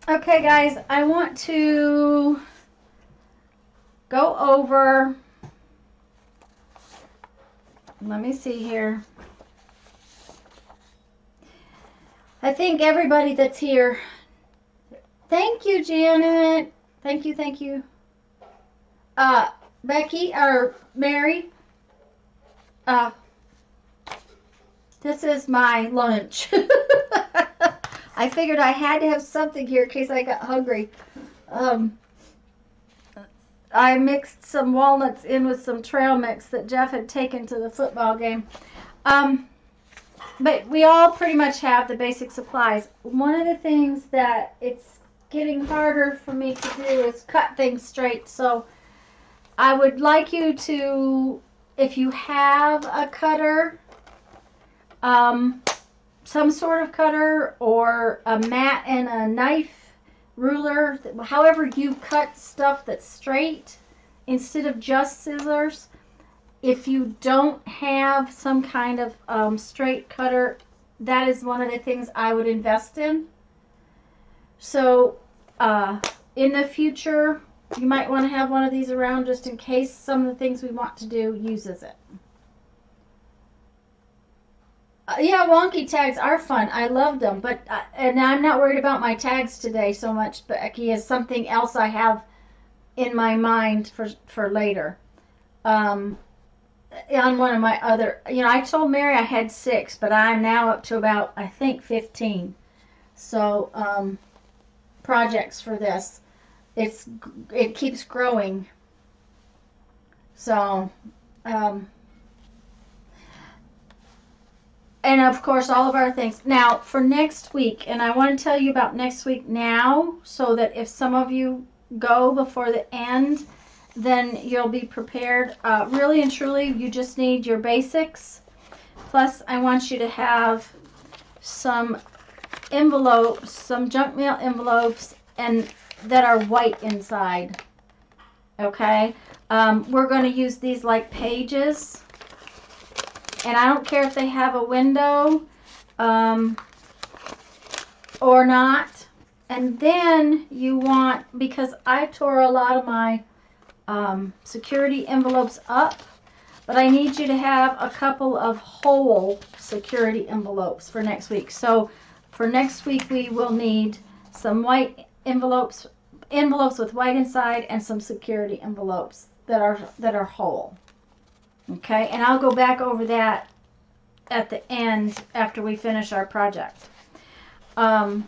Okay, guys, I want to go over, let me see here. I think everybody that's here, thank you, Janet. Thank you, thank you. Becky, or Mary, uh, this is my lunch. I figured I had to have something here in case I got hungry. I mixed some walnuts in with some trail mix that Jeff had taken to the football game. But we all pretty much have the basic supplies. One of the things that it's getting harder for me to do is cut things straight. So I would like you to, if you have a cutter, some sort of cutter or a mat and a knife, ruler, however you cut stuff that's straight instead of just scissors. If you don't have some kind of straight cutter, that is one of the things I would invest in. So in the future, you might want to have one of these around just in case some of the things we want to do uses it. Yeah, wonky tags are fun. I love them, but and I'm not worried about my tags today so much. Becky is something else I have in my mind for later. On one of my other, I told Mary I had 6, but I'm now up to about, I think, 15. So projects for this. It keeps growing. So. And of course, all of our things. Now, for next week, and I want to tell you about next week now, so that if some of you go before the end, then you'll be prepared. Really and truly, you just need your basics. Plus, I want you to have some envelopes, some junk mail envelopes, and that are white inside. Okay? We're going to use these like pages. And I don't care if they have a window or not. And then you want, because I tore a lot of my security envelopes up, but I need you to have a couple of whole security envelopes for next week. So for next week, we will need some white envelopes with white inside, and some security envelopes that are whole. Okay, and I'll go back over that at the end after we finish our project. But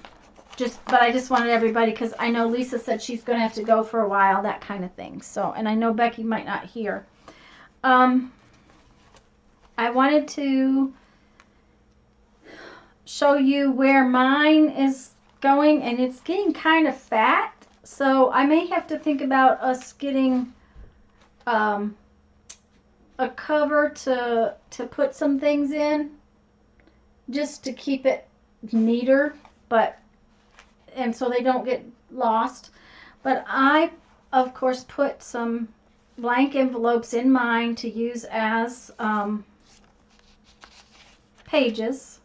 I just wanted everybody, because I know Lisa said she's going to have to go for a while, that kind of thing. So, and I know Becky might not hear. I wanted to show you where mine is going, and it's getting kind of fat. So I may have to think about us getting a cover to put some things in, just to keep it neater, and so they don't get lost. But I, of course, put some blank envelopes in mine to use as pages.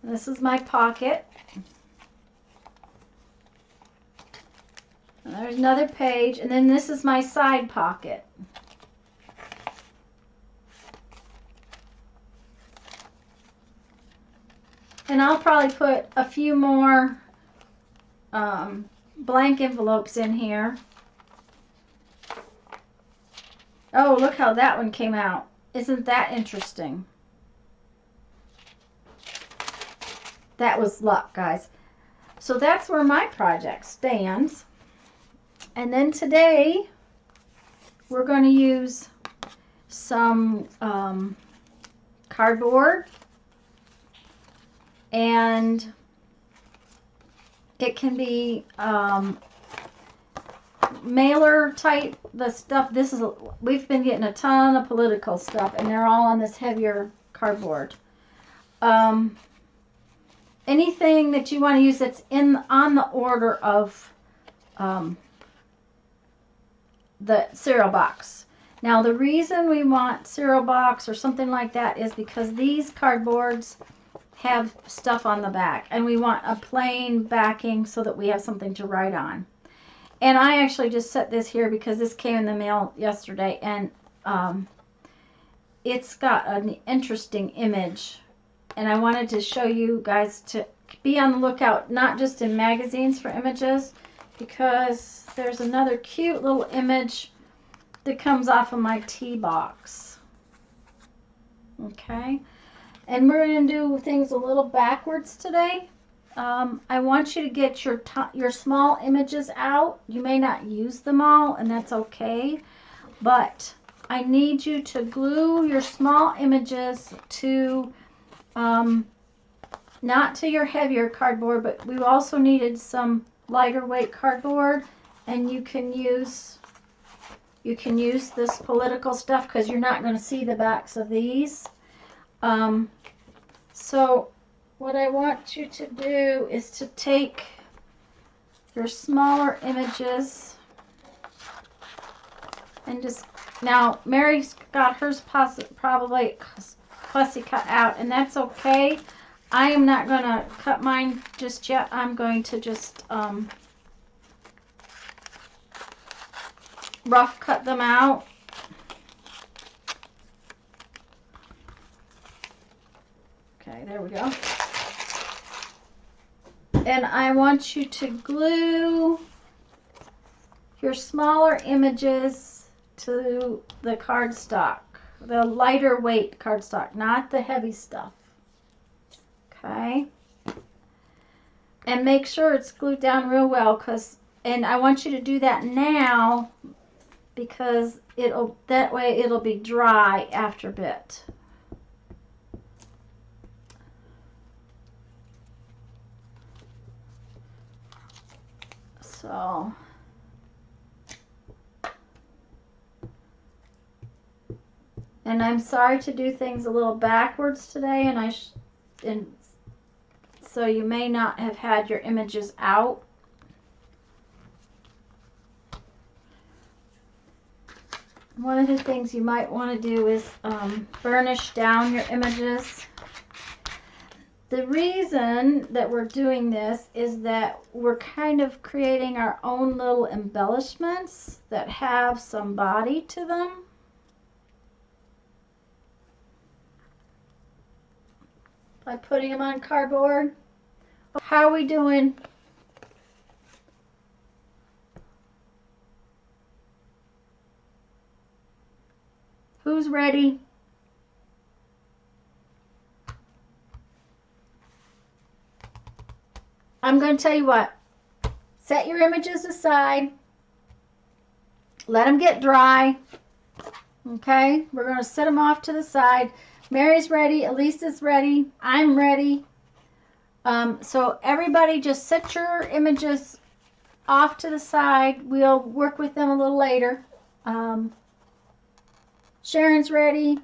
And this is my pocket. And there's another page, and then this is my side pocket. And I'll probably put a few more blank envelopes in here. Oh, look how that one came out. Isn't that interesting? That was luck, guys. So that's where my project stands. And then today, we're going to use some cardboard. And it can be mailer type, the stuff. We've been getting a ton of political stuff, and they're all on this heavier cardboard. Anything that you want to use that's on the order of the cereal box. Now, the reason we want cereal box or something like that is because these cardboards have stuff on the back, and we want a plain backing so that we have something to write on. And I actually just set this here because this came in the mail yesterday, and it's got an interesting image, and I wanted to show you guys to be on the lookout, not just in magazines for images, because there's another cute little image that comes off of my tea box. Okay, and we're going to do things a little backwards today. I want you to get your small images out. You may not use them all, and that's okay, but I need you to glue your small images to not to your heavier cardboard, but we also needed some lighter weight cardboard, and you can use this political stuff because you're not going to see the backs of these. So what I want you to do is to take your smaller images and just, now Mary's got hers probably fussy cut out, and that's okay. I am not going to cut mine just yet. I'm going to just rough cut them out. Okay, there we go. And I want you to glue your smaller images to the cardstock, the lighter weight cardstock, not the heavy stuff. Okay, and make sure it's glued down real well, and I want you to do that now because that way it'll be dry after a bit. So and I'm sorry to do things a little backwards today, and so you may not have had your images out. One of the things you might want to do is burnish down your images. The reason that we're doing this is that we're kind of creating our own little embellishments that have some body to them. By putting them on cardboard. How are we doing? Who's ready? I'm going to tell you what. Set your images aside. Let them get dry. Okay? We're going to set them off to the side. Mary's ready. Elisa's ready. I'm ready. So everybody just set your images off to the side. We'll work with them a little later. Sharon's ready.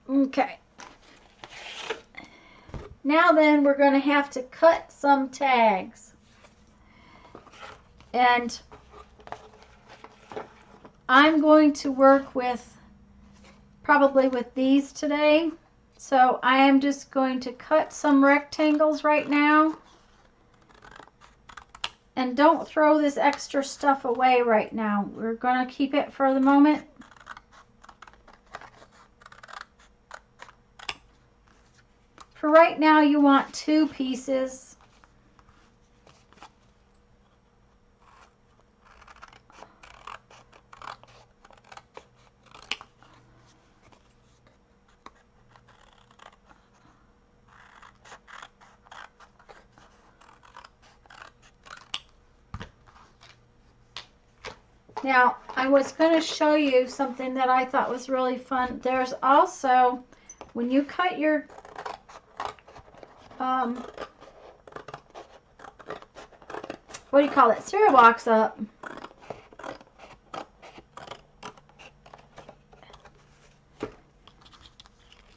Okay. Now then, we're going to have to cut some tags. And I'm going to work probably with these today. So I am just going to cut some rectangles right now. And don't throw this extra stuff away right now. We're going to keep it for the moment. For right now, you want 2 pieces. Now, I was going to show you something that I thought was really fun. There's also, when you cut your what do you call it, cereal box up,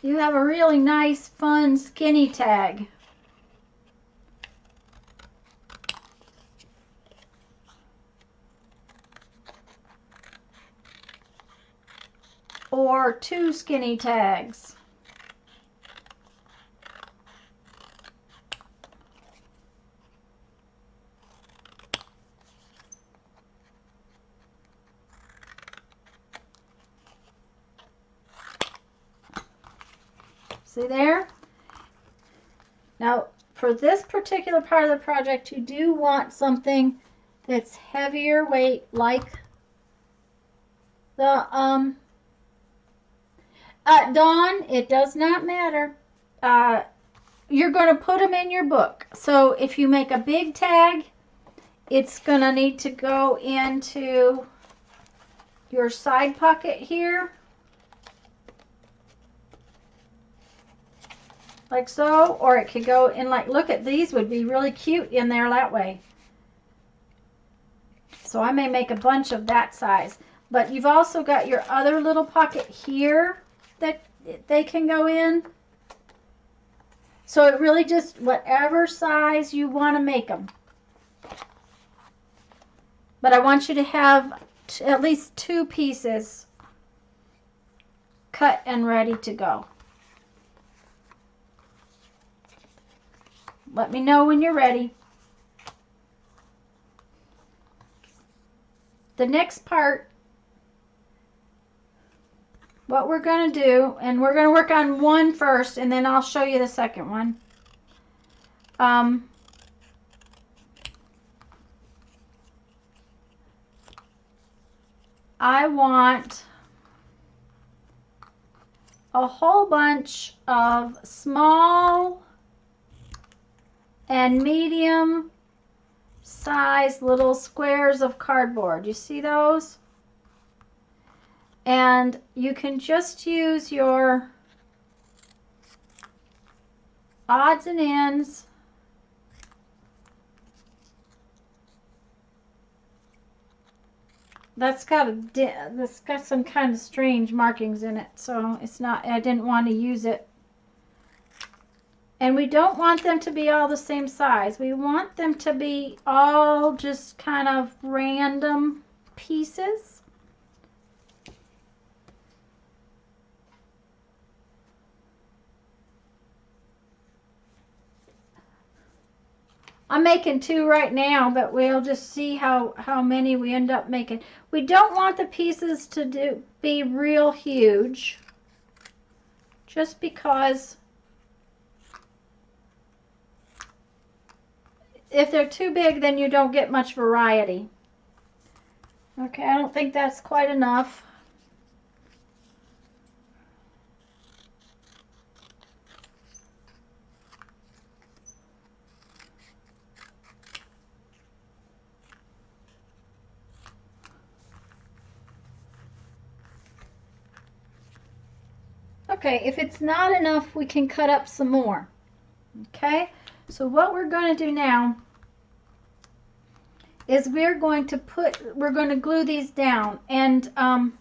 you have a really nice, fun, skinny tag. or 2 skinny tags. See there? Now, for this particular part of the project, you do want something that's heavier weight, like the Dawn, it does not matter. You're going to put them in your book. So if you make a big tag, it's going to need to go into your side pocket here, like so, or it could go in, like, look at these would be really cute in there that way. So I may make a bunch of that size. But you've also got your other little pocket here that they can go in. So it really just, whatever size you want to make them. But I want you to have at least 2 pieces cut and ready to go. Let me know when you're ready. The next part, what we're going to do, and we're going to work on one first, and then I'll show you the second one. I want a whole bunch of small and medium size little squares of cardboard. You see those? And you can just use your odds and ends. That's got some kind of strange markings in it, so it's not, I didn't want to use it. And we don't want them to be all the same size. We want them to be all just kind of random pieces. I'm making 2 right now, but we'll just see how many we end up making. We don't want the pieces to be real huge, just because if they're too big, then you don't get much variety. Okay, I don't think that's quite enough. Okay, if it's not enough, we can cut up some more. Okay, so what we're going to do now is we're going to glue these down, and we're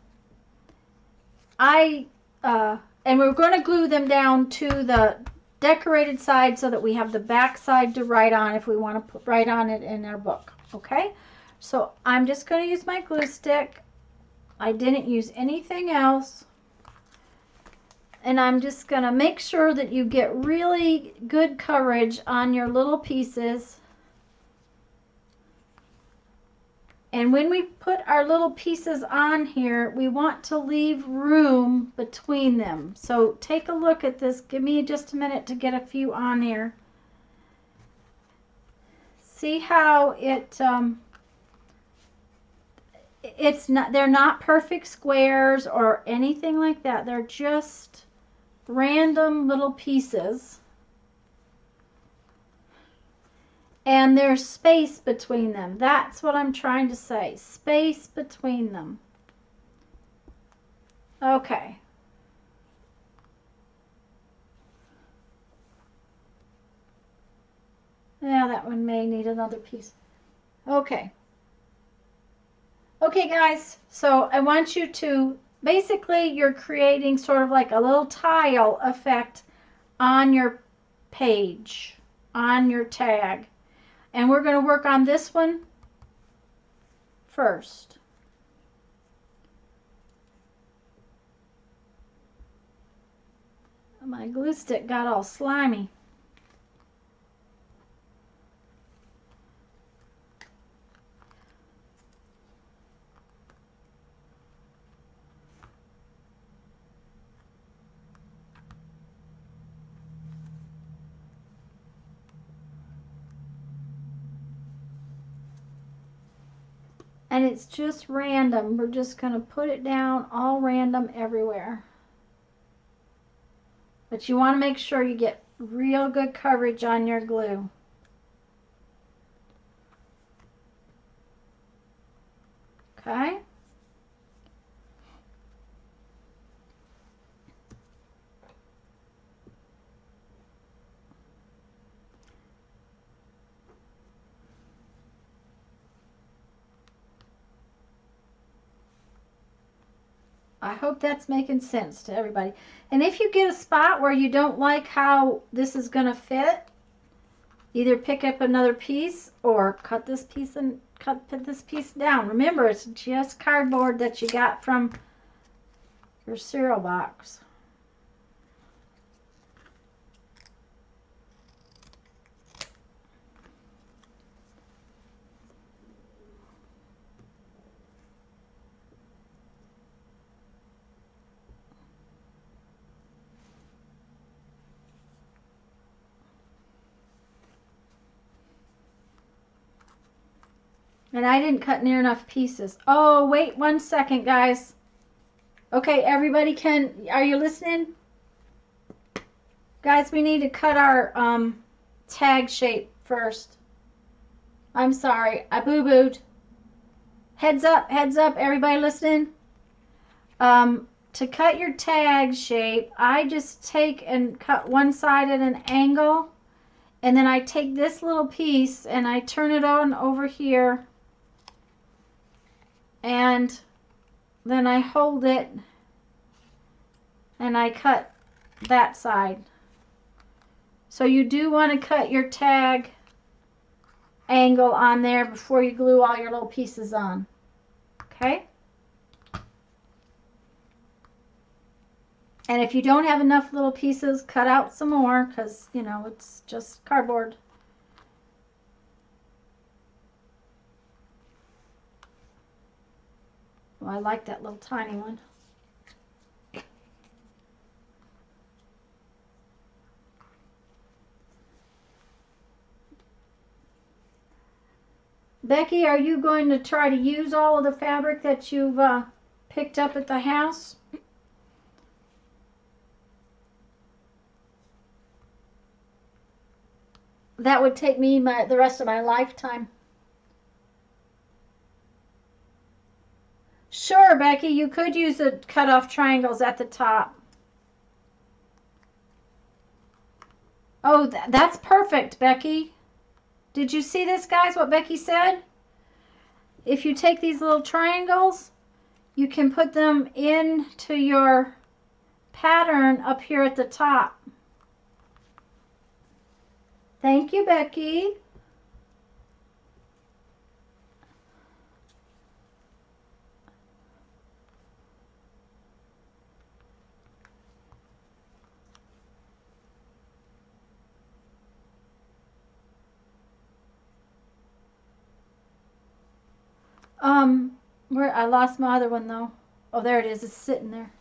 going to glue them down to the decorated side so that we have the back side to write on if we want to write on it in our book. Okay, so I'm just going to use my glue stick. I didn't use anything else. And I'm just going to make sure that you get really good coverage on your little pieces. And when we put our little pieces on here, we want to leave room between them. So take a look at this. Give me just a minute to get a few on here. See how they're not perfect squares or anything like that. They're just random little pieces, and there's space between them. That's what I'm trying to say, space between them. Okay, now that one may need another piece. Okay guys, so I want you to, basically, you're creating sort of like a little tile effect on your page, on your tag. And we're going to work on this one first. My glue stick got all slimy. And it's just random. We're just going to put it down all random everywhere. But you want to make sure you get real good coverage on your glue. Okay? I hope that's making sense to everybody. And if you get a spot where you don't like how this is going to fit, either pick up another piece or cut this piece and put this piece down. Remember, it's just cardboard that you got from your cereal box. And I didn't cut near enough pieces. Oh, wait 1 second, guys. Okay, everybody are you listening? Guys, we need to cut our tag shape first. I'm sorry, I boo-booed. Heads up, everybody listening? To cut your tag shape, I just take and cut one side at an angle, and then I take this little piece and I turn it on over here, and then I hold it and I cut that side. So you do want to cut your tag angle on there before you glue all your little pieces on. Okay? And if you don't have enough little pieces, cut out some more, because, you know, it's just cardboard. Well, I like that little tiny one. Becky, are you going to try to use all of the fabric that you've picked up at the house? That would take me the rest of my lifetime. Sure, Becky, you could use the cut-off triangles at the top. Oh, that's perfect, Becky. Did you see this, guys, what Becky said? If you take these little triangles, you can put them into your pattern up here at the top. Thank you, Becky. Where I lost my other one though. Oh, there it is. It's sitting there.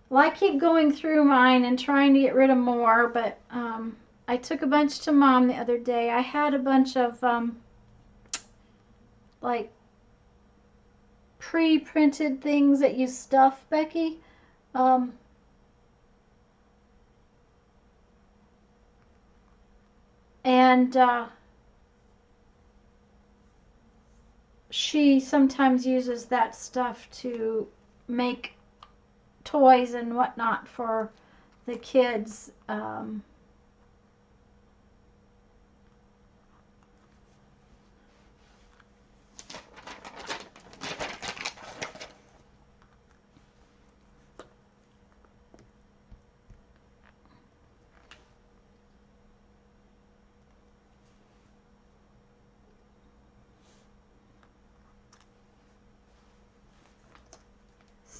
Well, I keep going through mine and trying to get rid of more, but I took a bunch to Mom the other day. I had a bunch of like pre-printed things that you stuff, Becky. And she sometimes uses that stuff to make toys and whatnot for the kids.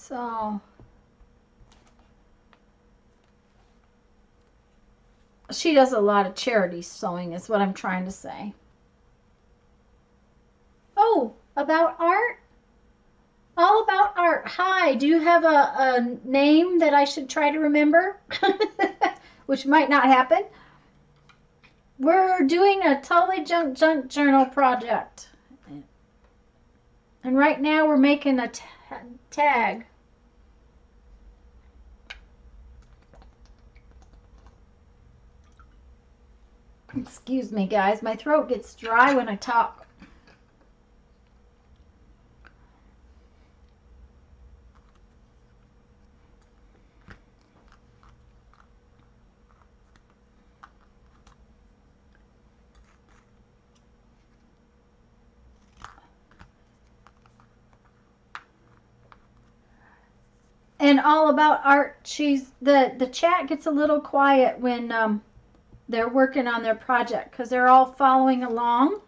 So she does a lot of charity sewing is what I'm trying to say. Oh, about art? All about art. Hi, do you have a name that I should try to remember? Which might not happen. We're doing a Totally Junk Journal project. And right now we're making a tag. Excuse me, guys. My throat gets dry when I talk. And all about art. The chat gets a little quiet when they're working on their project because they're all following along.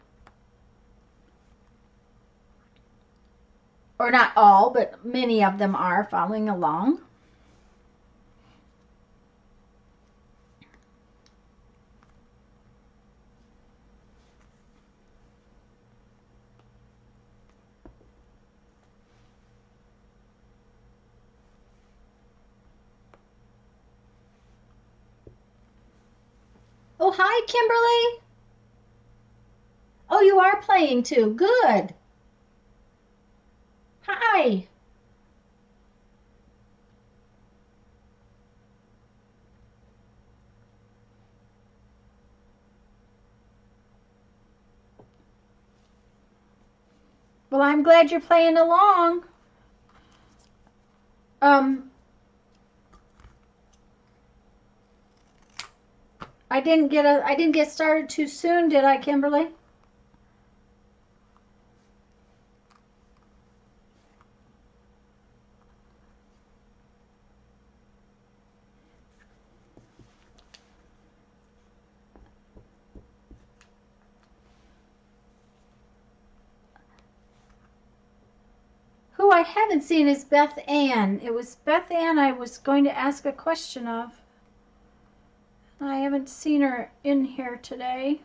Or not all, but many of them are following along. Oh, hi, Kimberly. Oh, you are playing too. Good. Hi. Well, I'm glad you're playing along. I didn't get started too soon, did I, Kimberly? Who I haven't seen is Beth Ann. It was Beth Ann I was going to ask a question of. I haven't seen her in here today.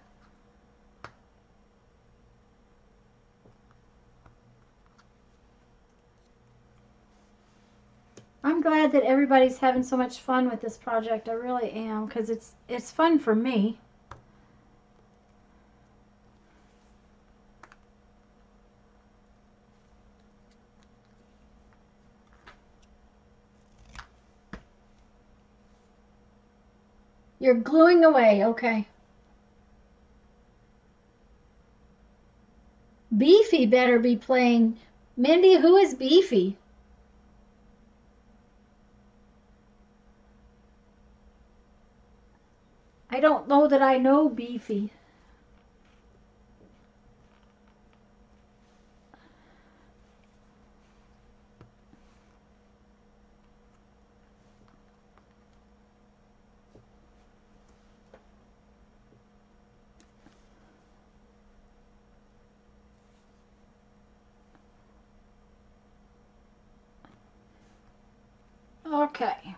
I'm glad that everybody's having so much fun with this project. I really am, because it's fun for me. You're gluing away, okay. Beefy better be playing. Mindy, who is Beefy? I don't know that I know Beefy. Okay.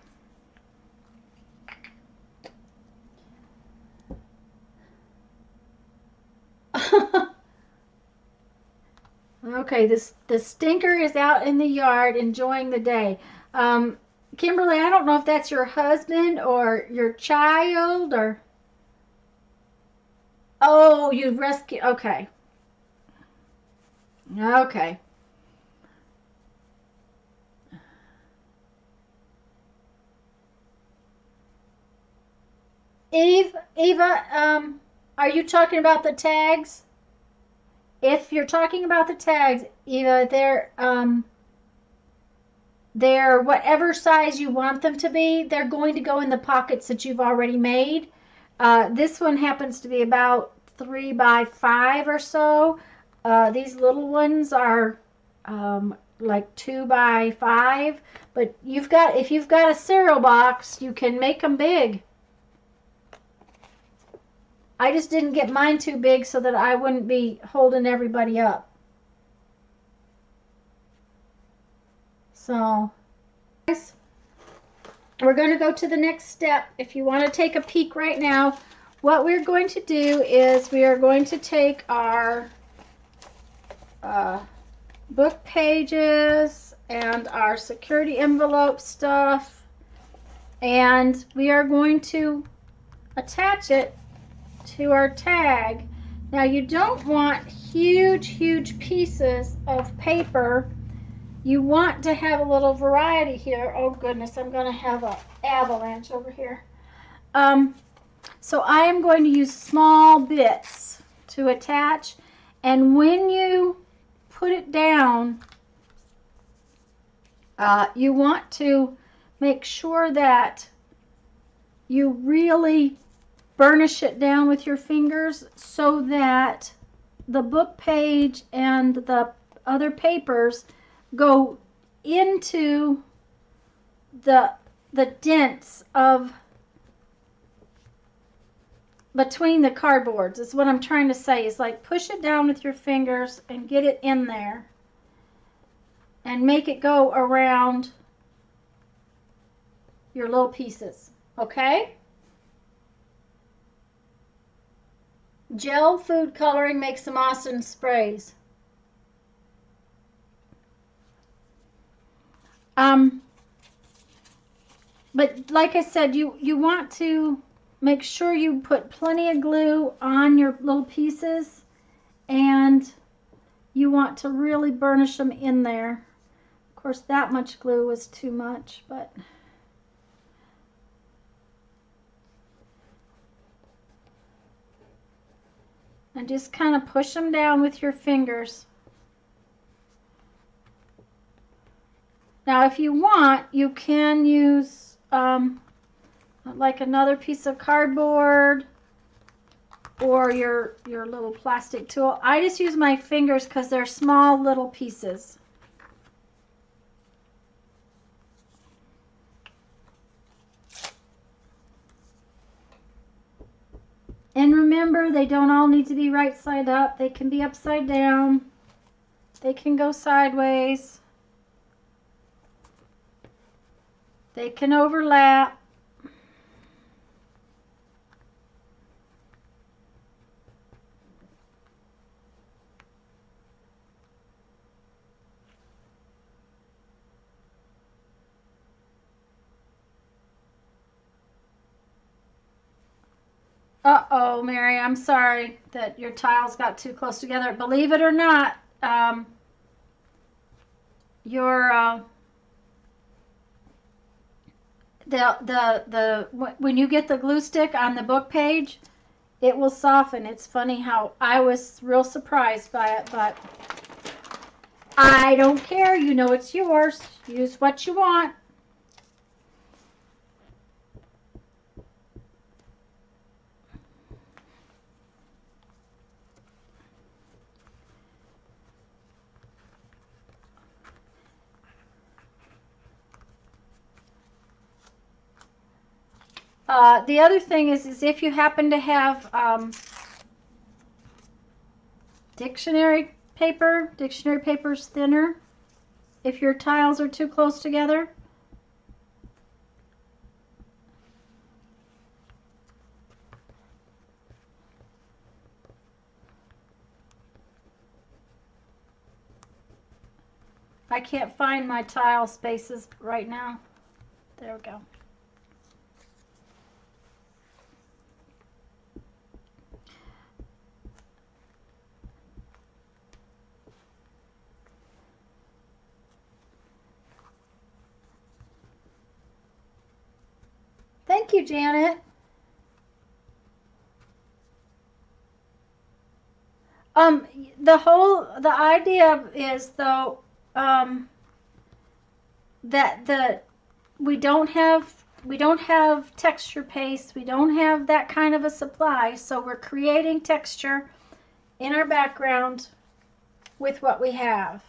Okay, the stinker is out in the yard enjoying the day. Kimberly, I don't know if that's your husband or your child or... Oh, you rescue... Okay. Okay. Eva, are you talking about the tags? If you're talking about the tags, Eva, they're whatever size you want them to be. They're going to go in the pockets that you've already made. This one happens to be about 3 by 5 or so. These little ones are like 2 by 5. But if you've got a cereal box, you can make them big. I just didn't get mine too big so that I wouldn't be holding everybody up. So We're going to go to the next step. If you want to take a peek right now, what we're going to do is we are going to take our book pages and our security envelope stuff, and we are going to attach it to our tag. Now, you don't want huge pieces of paper. You want to have a little variety here. Oh goodness, I'm going to have an avalanche over here. So I am going to use small bits to attach, and when you put it down, you want to make sure that you really burnish it down with your fingers so that the book page and the other papers go into the dents of between the cardboards, is what I'm trying to say. Is like push it down with your fingers and get it in there and make it go around your little pieces. Okay? Gel food coloring makes some awesome sprays. But like I said, you want to make sure you put plenty of glue on your little pieces, and you want to really burnish them in there. Of course, that much glue was too much, but and just kind of push them down with your fingers. Now, if you want, you can use like another piece of cardboard or your little plastic tool. I just use my fingers because they're small little pieces. And remember, they don't all need to be right side up. They can be upside down. They can go sideways. They can overlap. Uh-oh, Mary, I'm sorry that your tiles got too close together. Believe it or not, when you get the glue stick on the book page, it will soften. It's funny how I was real surprised by it, but I don't care. You know it's yours. Use what you want. The other thing is if you happen to have dictionary paper's thinner if your tiles are too close together. I can't find my tile spaces right now. There we go. Thank you, Janet. The idea is though that we don't have texture paste, we don't have that kind of a supply, so we're creating texture in our background with what we have.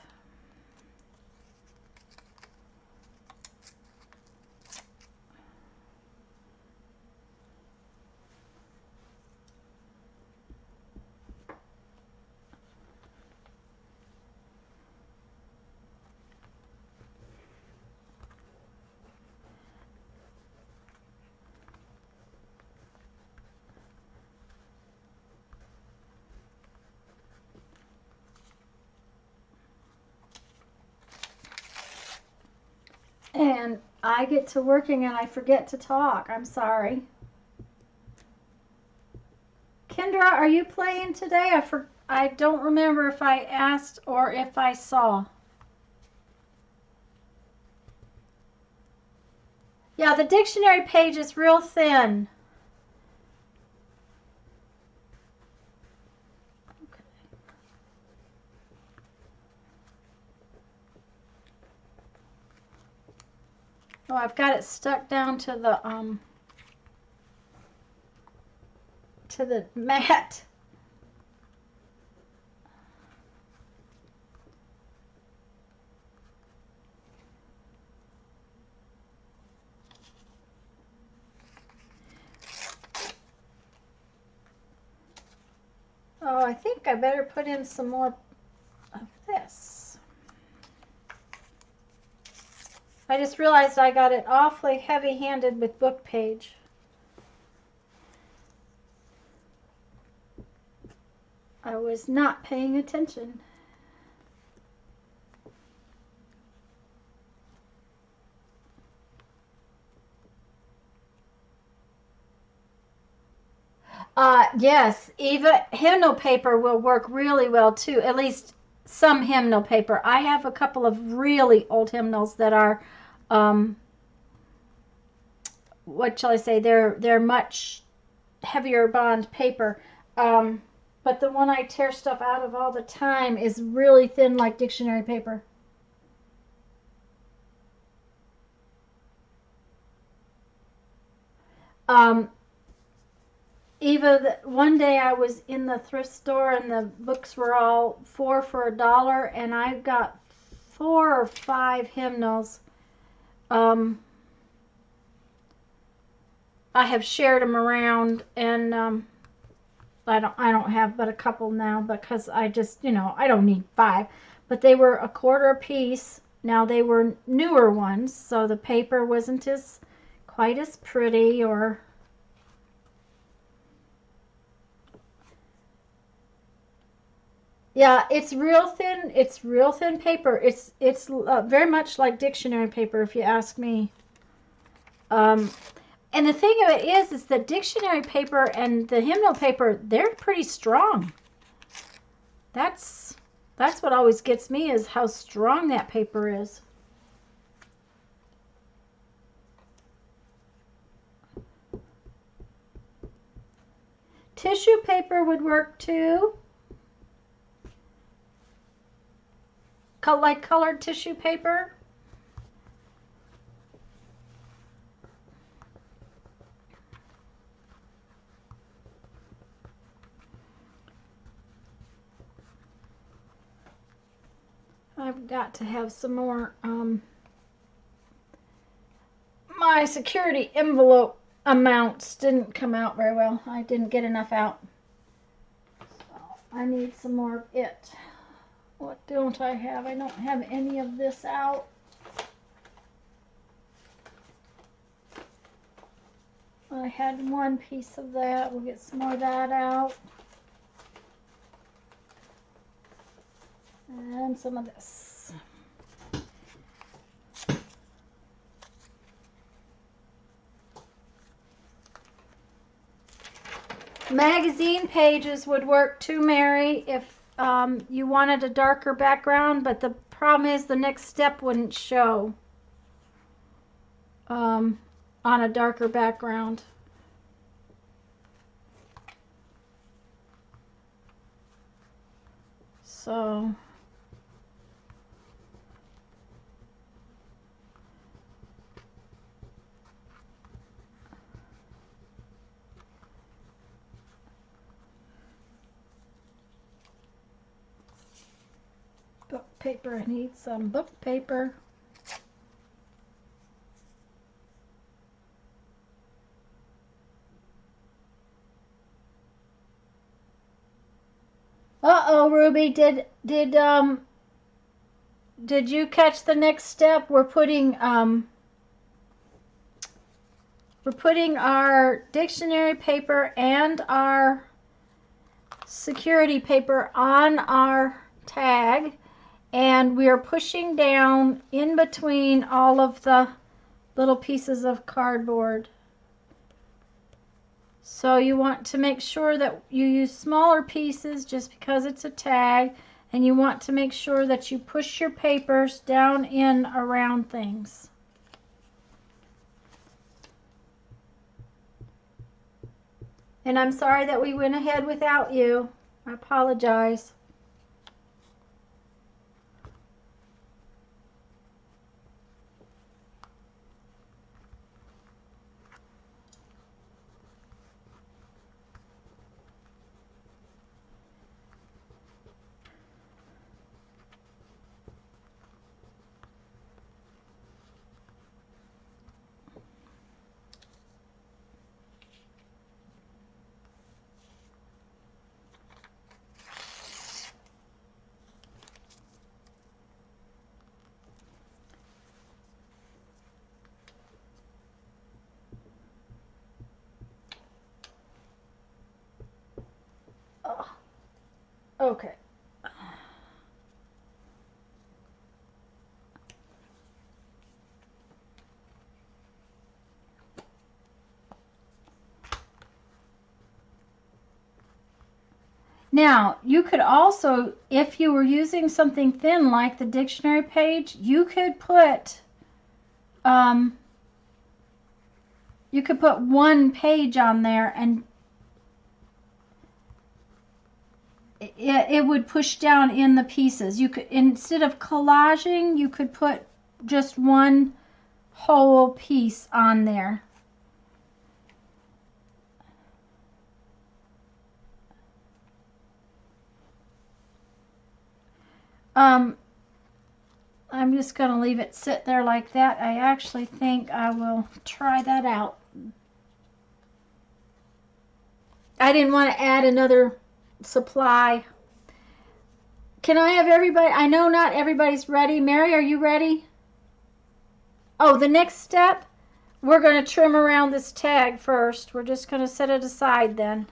I get to working and I forget to talk. I'm sorry. Kendra, are you playing today? I don't remember if I asked or if I saw. Yeah, the dictionary page is real thin. Okay. Oh, I've got it stuck down to the mat. Oh, I think I better put in some more of this. I just realized I got it awfully heavy-handed with book page. I was not paying attention. Yes, Eva, hymnal paper will work really well too, at least some hymnal paper. I have a couple of really old hymnals that are, what shall I say, they're much heavier bond paper. But the one I tear stuff out of all the time is really thin like dictionary paper. Eva, one day I was in the thrift store and the books were all $4 for $1, and I got 4 or 5 hymnals. I have shared them around, and I don't have but a couple now because I just, I don't need 5. But they were $1.25 a piece. Now they were newer ones, so the paper wasn't quite as pretty or. Yeah, it's real thin. It's real thin paper. It's very much like dictionary paper, if you ask me. And the thing of it is that dictionary paper and the hymnal paper, they're pretty strong. That's what always gets me, is how strong that paper is. Tissue paper would work too. Like colored tissue paper. I've got to have some more. My security envelope amounts didn't come out very well. I didn't get enough out. So I need some more of it. What don't I have? I don't have any of this out. I had one piece of that. We'll get some more of that out. And some of this. Magazine pages would work too, Mary, if you wanted a darker background, but the problem is the next step wouldn't show on a darker background. So book paper, I need some book paper. Uh-oh, Ruby, did you catch the next step? We're putting our dictionary paper and our security paper on our tag, and we are pushing down in between all of the little pieces of cardboard. So you want to make sure that you use smaller pieces just because it's a tag, and you want to make sure that you push your papers down in around things. And I'm sorry that we went ahead without you. I apologize. Okay. Now, you could also, if you were using something thin like the dictionary page, you could put one page on there, and it would push down in the pieces. You could, instead of collaging, you could put just one whole piece on there. I'm just going to leave it sit there like that. I actually think I will try that out. I didn't want to add another supply. Can I have everybody? I know not everybody's ready. Mary, are you ready? Oh, the next step, we're going to trim around this tag first. We're just going to set it aside then.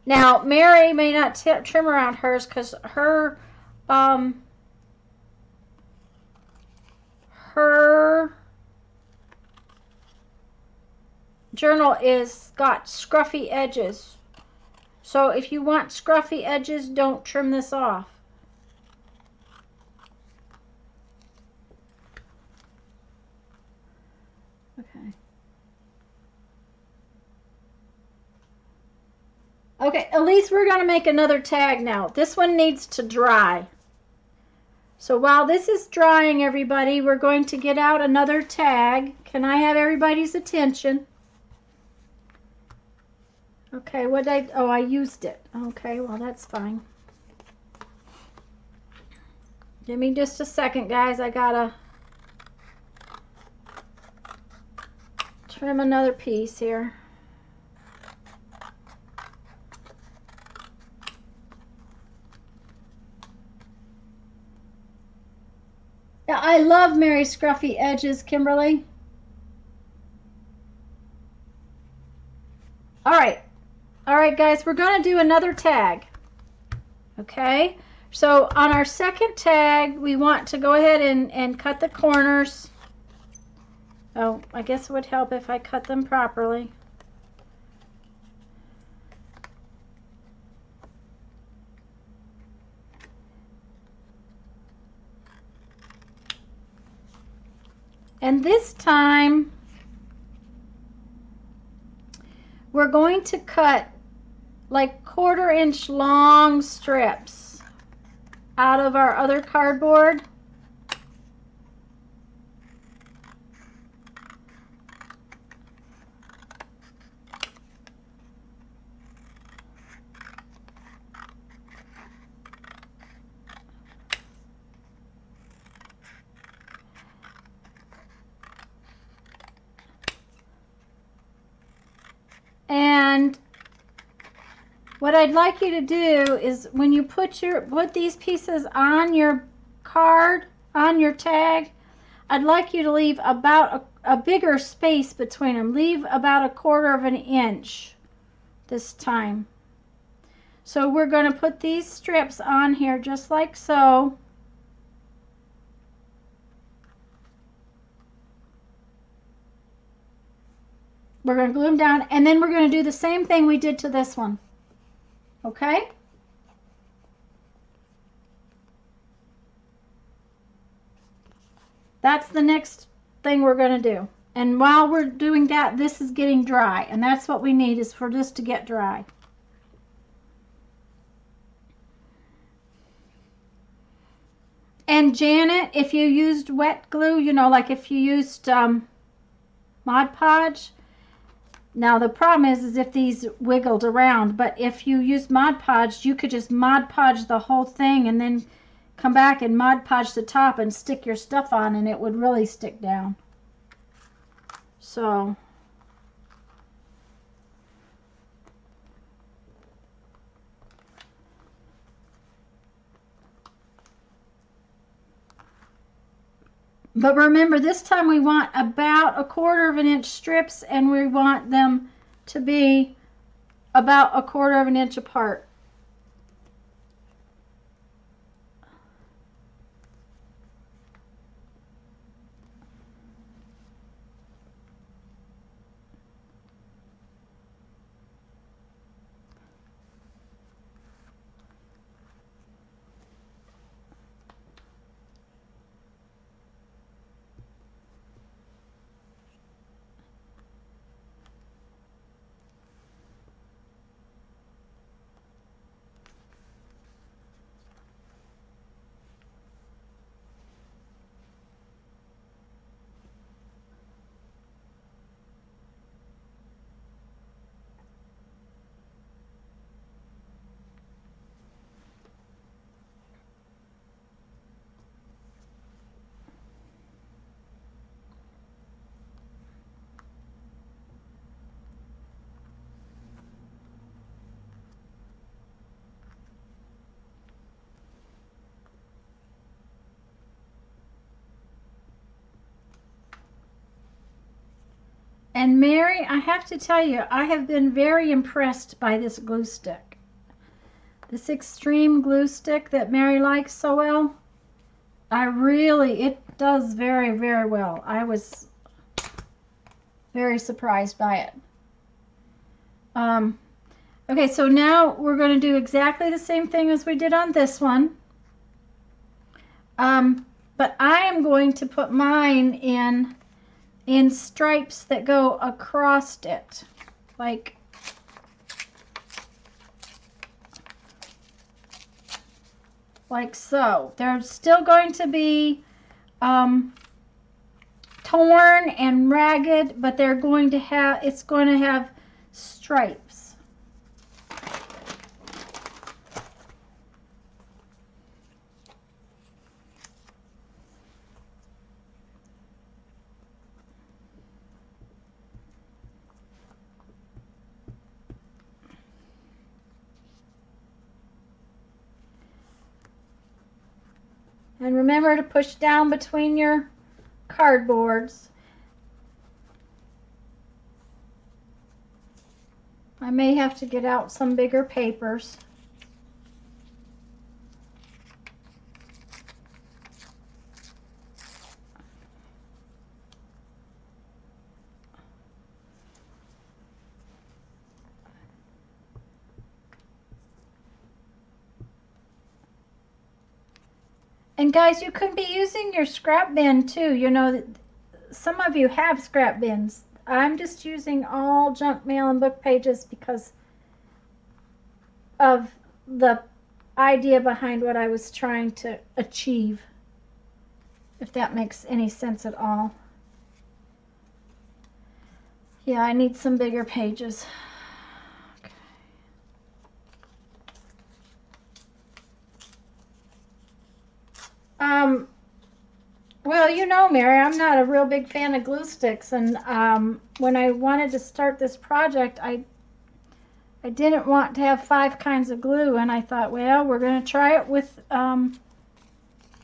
Now, Mary may not trim around hers because her journal is got scruffy edges. So if you want scruffy edges, don't trim this off. Okay. Okay, at least we're going to make another tag now. This one needs to dry. So while this is drying, everybody, we're going to get out another tag. Can I have everybody's attention? Okay, what did I... Oh, I used it. Okay, well, that's fine. Give me just a second, guys. I gotta trim another piece here. Now, I love Mary's scruffy edges, Kimberly. All right, guys, we're going to do another tag. Okay, so on our second tag, we want to go ahead and cut the corners. Oh, I guess it would help if I cut them properly. And this time, we're going to cut like 1/4 inch long strips out of our other cardboard. And what I'd like you to do is when you put these pieces on your card, on your tag, I'd like you to leave about a bigger space between them. Leave about 1/4 inch this time. So we're going to put these strips on here just like so. We're going to glue them down, and then we're going to do the same thing we did to this one. Okay? That's the next thing we're going to do. And while we're doing that, this is getting dry, and that's what we need, is for this to get dry. And Janet, if you used wet glue, you know, like if you used Mod Podge, now the problem is if these wiggled around, but if you used Mod Podge, you could just Mod Podge the whole thing and then come back and Mod Podge the top and stick your stuff on, and it would really stick down. So but remember, this time we want about 1/4 inch strips, and we want them to be about 1/4 inch apart. And Mary, I have to tell you, I have been very impressed by this glue stick. This extreme glue stick that Mary likes so well. It does very, very well. I was very surprised by it. Okay, so now we're going to do exactly the same thing as we did on this one. But I am going to put mine in stripes that go across it, like so. They're still going to be torn and ragged, but they're going to have, it's going to have stripes. And remember to push down between your cardboards. I may have to get out some bigger papers. And guys, you could be using your scrap bin too. You know, some of you have scrap bins. I'm just using all junk mail and book pages because of the idea behind what I was trying to achieve, if that makes any sense at all. Yeah, I need some bigger pages. Well, you know, Mary, I'm not a real big fan of glue sticks, and when I wanted to start this project, I didn't want to have 5 kinds of glue, and I thought, well, we're going to try it with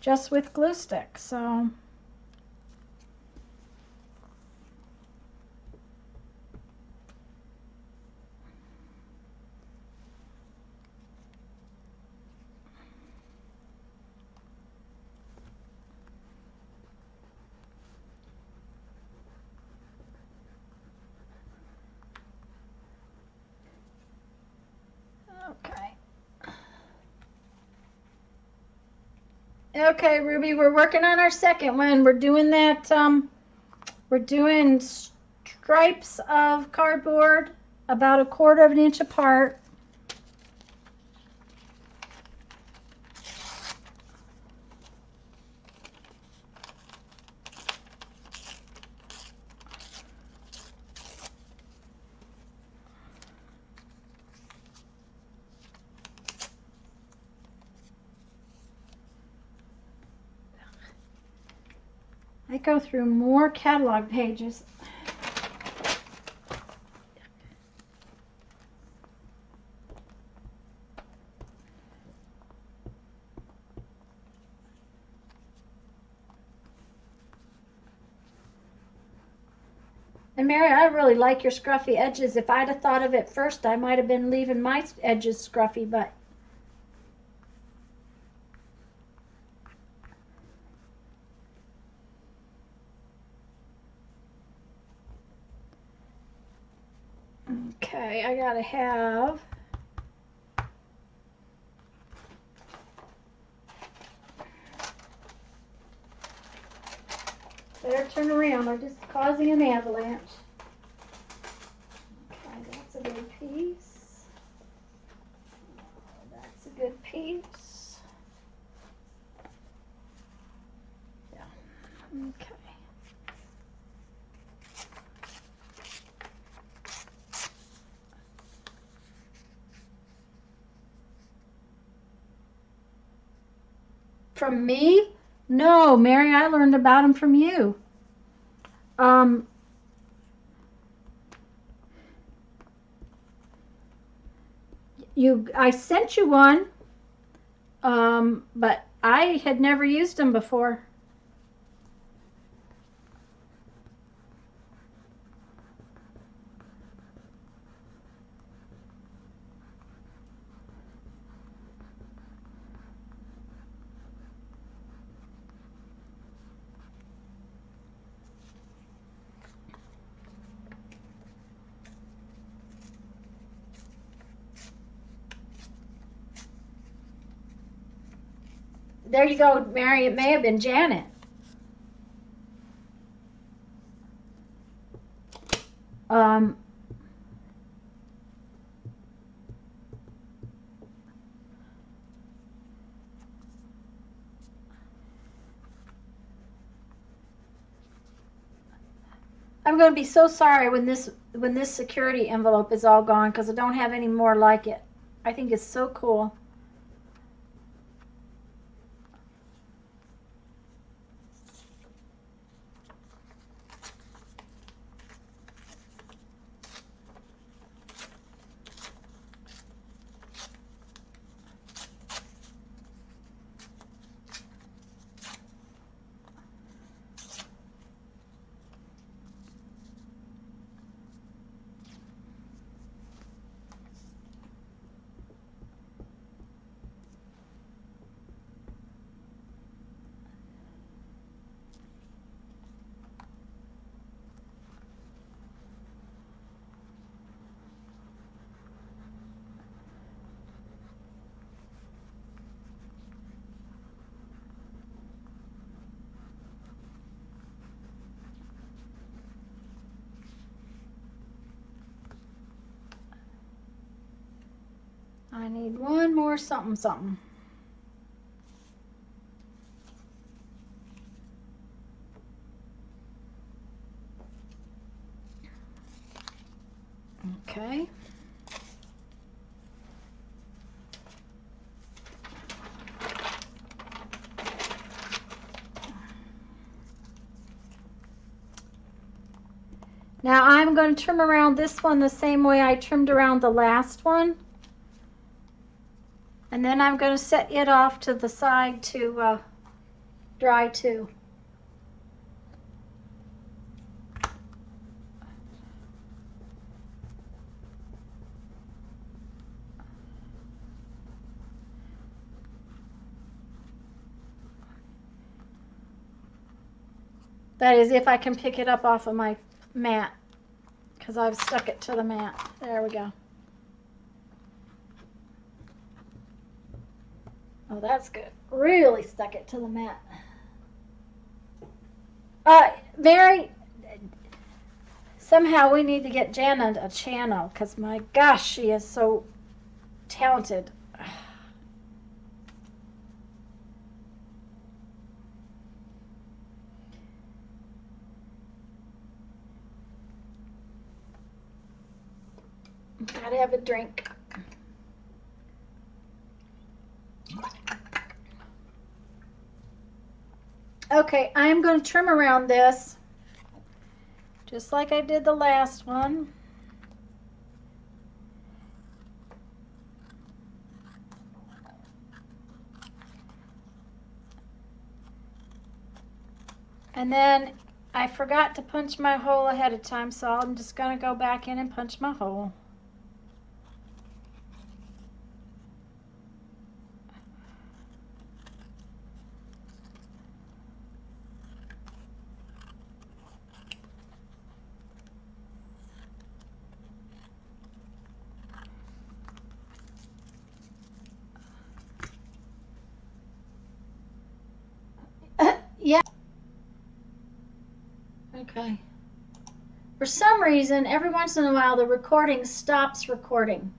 just with glue sticks. So Okay, Ruby, we're working on our second one. We're doing that, we're doing stripes of cardboard about 1/4 of an inch apart. I go through more catalog pages. And Mary, I really like your scruffy edges. If I'd have thought of it first, I might have been leaving my edges scruffy, but okay, I gotta have better turn around, they're just causing an avalanche. Okay, that's a good piece. That's a good piece. Yeah. Okay. From me? No, Mary, I learned about them from you. I sent you one, but I had never used them before. There you go, Mary. It may have been Janet. I'm going to be so sorry when this security envelope is all gone because I don't have any more like it. I think it's so cool. I need one more something something. Okay. Now I'm going to trim around this one the same way I trimmed around the last one. And then I'm going to set it off to the side to dry too. That is if I can pick it up off of my mat, because I've stuck it to the mat. There we go. Oh, that's good. Really stuck it to the mat. Mary, somehow we need to get Jana a channel because my gosh, she is so talented. Gotta have a drink. Okay, I'm going to trim around this just like I did the last one. And then I forgot to punch my hole ahead of time, so I'm just going to go back in and punch my hole. Yeah. Okay. For some reason, every once in a while, the recording stops recording.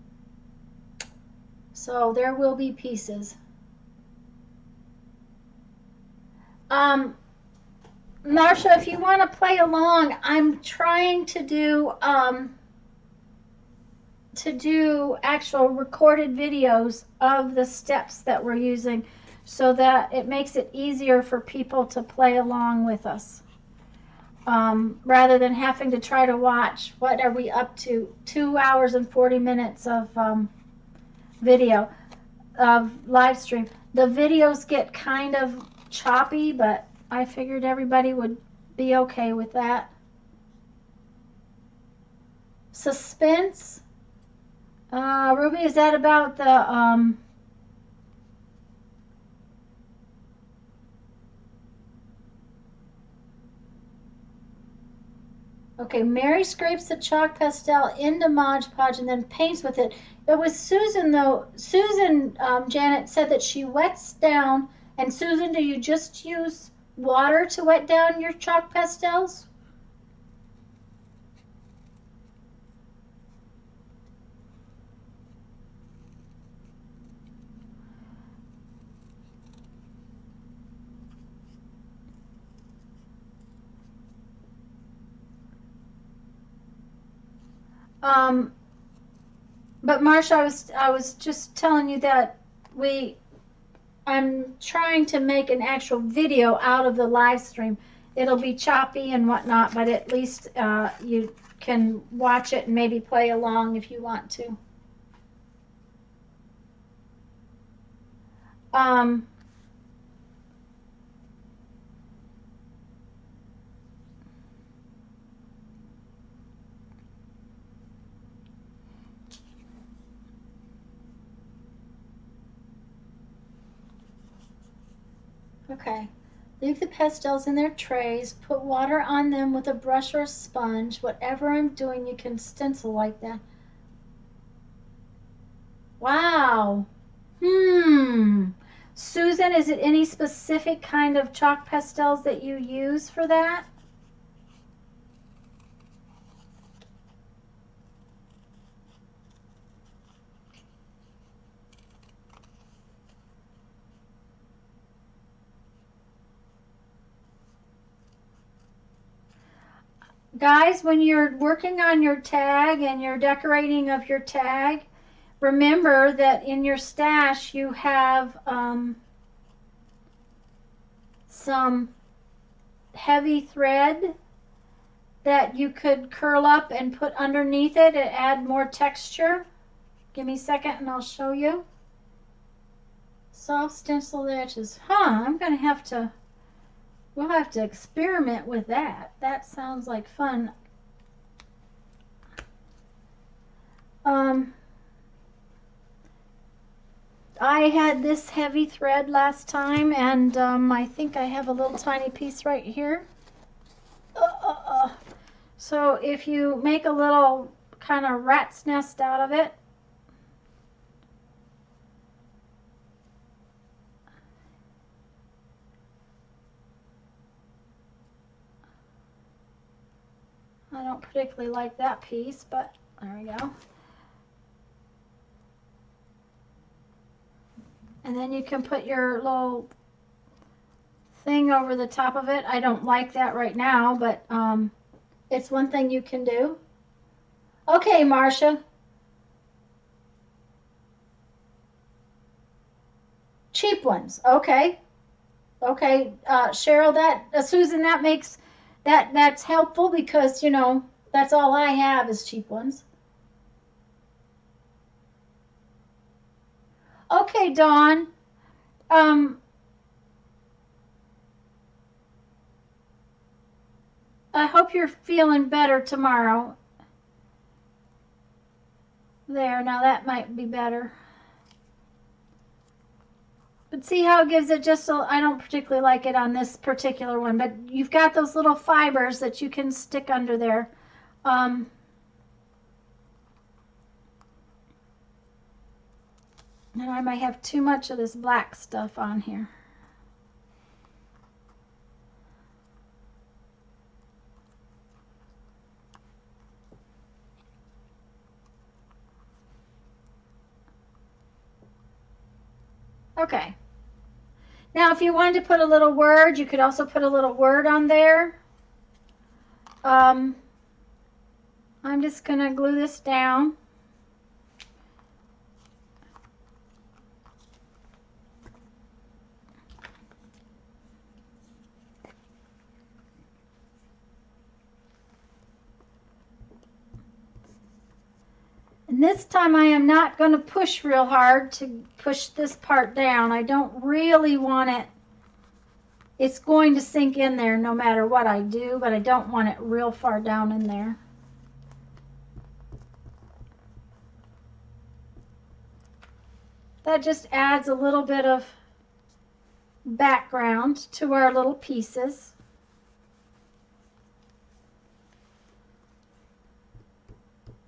So there will be pieces. Marsha, if you want to play along, I'm trying to do actual recorded videos of the steps that we're using so that it makes it easier for people to play along with us. Rather than having to try to watch, what are we up to? 2 hours and 40 minutes of video, of live stream. The videos get kind of choppy, but I figured everybody would be okay with that. Suspense. Ruby, is that about the okay, Mary scrapes the chalk pastel into Mod Podge and then paints with it. It was Susan, though. Susan, Janet, said that she wets down. And Susan, do you just use water to wet down your chalk pastels? But Marsha, I was just telling you that I'm trying to make an actual video out of the live stream. It'll be choppy and whatnot, but at least you can watch it and maybe play along if you want to. Okay. Leave the pastels in their trays. Put water on them with a brush or a sponge. Whatever I'm doing, you can stencil like that. Wow. Susan, is it any specific kind of chalk pastels that you use for that? Guys, when you're working on your tag and you're decorating of your tag, remember that in your stash you have some heavy thread that you could curl up and put underneath it and add more texture. Give me a second and I'll show you. Soft stencil edges. I'm going to have to, we'll have to experiment with that. That sounds like fun. I had this heavy thread last time, and I think I have a little tiny piece right here. So if you make a little kind of rat's nest out of it, I don't particularly like that piece, but there we go. And then you can put your little thing over the top of it. I don't like that right now, but it's one thing you can do. Okay, Marcia. Cheap ones. Okay. Okay, Cheryl, Susan, that's helpful because, you know, that's all I have is cheap ones. Okay, Dawn. I hope you're feeling better tomorrow. There, now that might be better. But see how it gives it just so, I don't particularly like it on this particular one, but you've got those little fibers that you can stick under there. And I might have too much of this black stuff on here. Okay. Now, if you wanted to put a little word, you could also put a little word on there. I'm just going to glue this down. And this time I am not going to push real hard to push this part down. I don't really want it. It's going to sink in there no matter what I do, but I don't want it real far down in there. That just adds a little bit of background to our little pieces.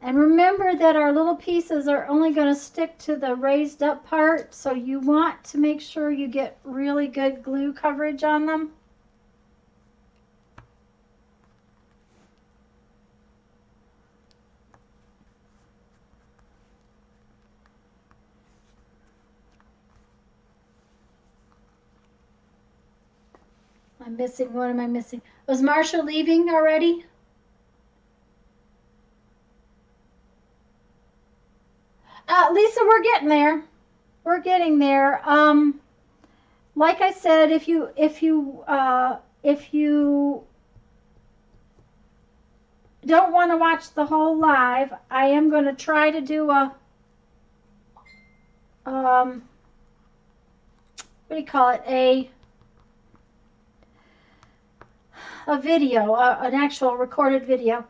And remember that our little pieces are only going to stick to the raised up part, so you want to make sure you get really good glue coverage on them. I'm missing, what am I missing? Was Marsha leaving already? Lisa, we're getting there. We're getting there. Like I said, if you don't want to watch the whole live, I am going to try to do a what do you call it? A video, an actual recorded video.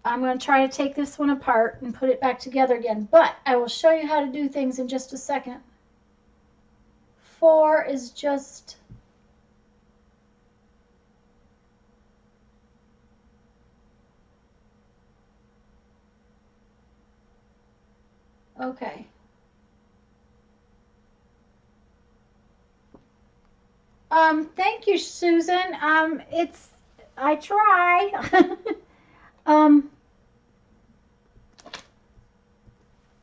I'm going to try to take this one apart and put it back together again, but I will show you how to do things in just a second. 4 is just okay. Thank you, Susan. I try.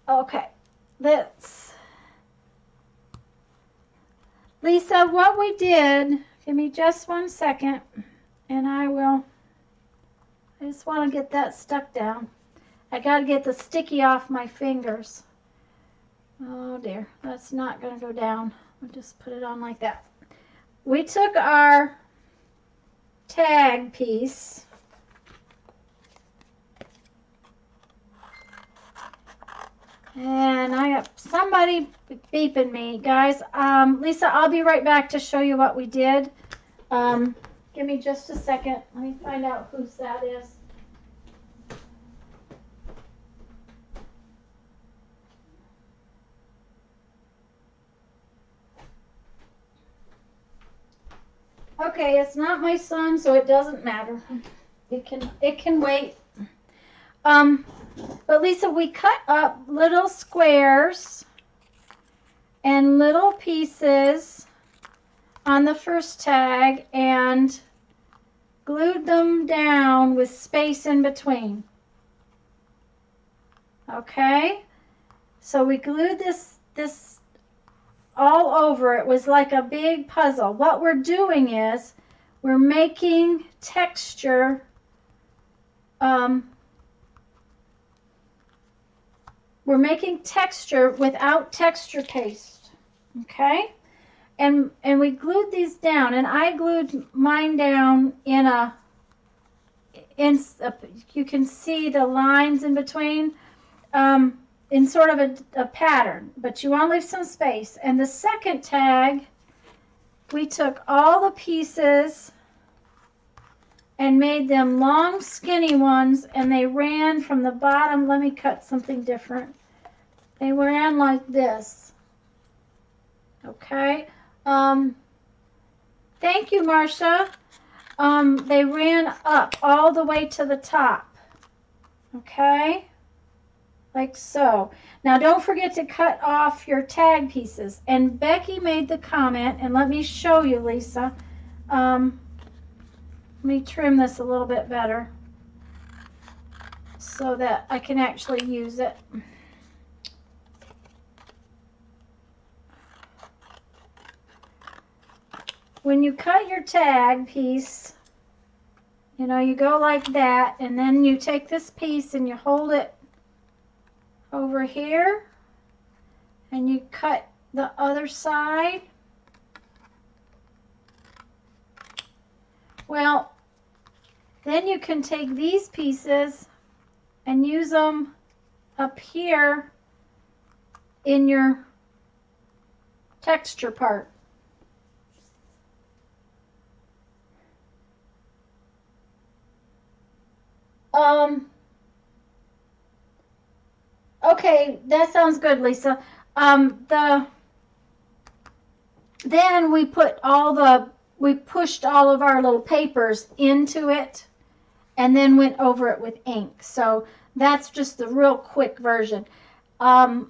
Okay, let's, Lisa, what we did, give me just 1 second, and I just want to get that stuck down. I got to get the sticky off my fingers. Oh dear, that's not going to go down. I'll just put it on like that. We took our tag piece, and I got somebody beeping me, guys. Lisa, I'll be right back to show you what we did. Give me just a second. Let me find out whose that is. Okay, it's not my son, so it doesn't matter. It can wait. But Lisa, we cut up little squares and little pieces on the first tag and glued them down with space in between. Okay, so we glued this all over. It was like a big puzzle. What we're doing is we're making texture. We're making texture without texture paste. Okay, and we glued these down, and I glued mine down in you can see the lines in between. In sort of a pattern, but you want to leave some space. And the second tag, we took all the pieces and made them long, skinny ones, and they ran from the bottom. Let me cut something different. They ran like this. Okay. Thank you, Marcia. They ran up all the way to the top. Okay. Like so. Now don't forget to cut off your tag pieces. And Becky made the comment, and let me show you, Lisa. Let me trim this a little bit better so that I can actually use it. When you cut your tag piece, you know, you go like that, and then you take this piece and you hold it over here, and you cut the other side. Well, then you can take these pieces and use them up here in your texture part. Okay, that sounds good, Lisa. Then we pushed all of our little papers into it and then went over it with ink. So that's just the real quick version. And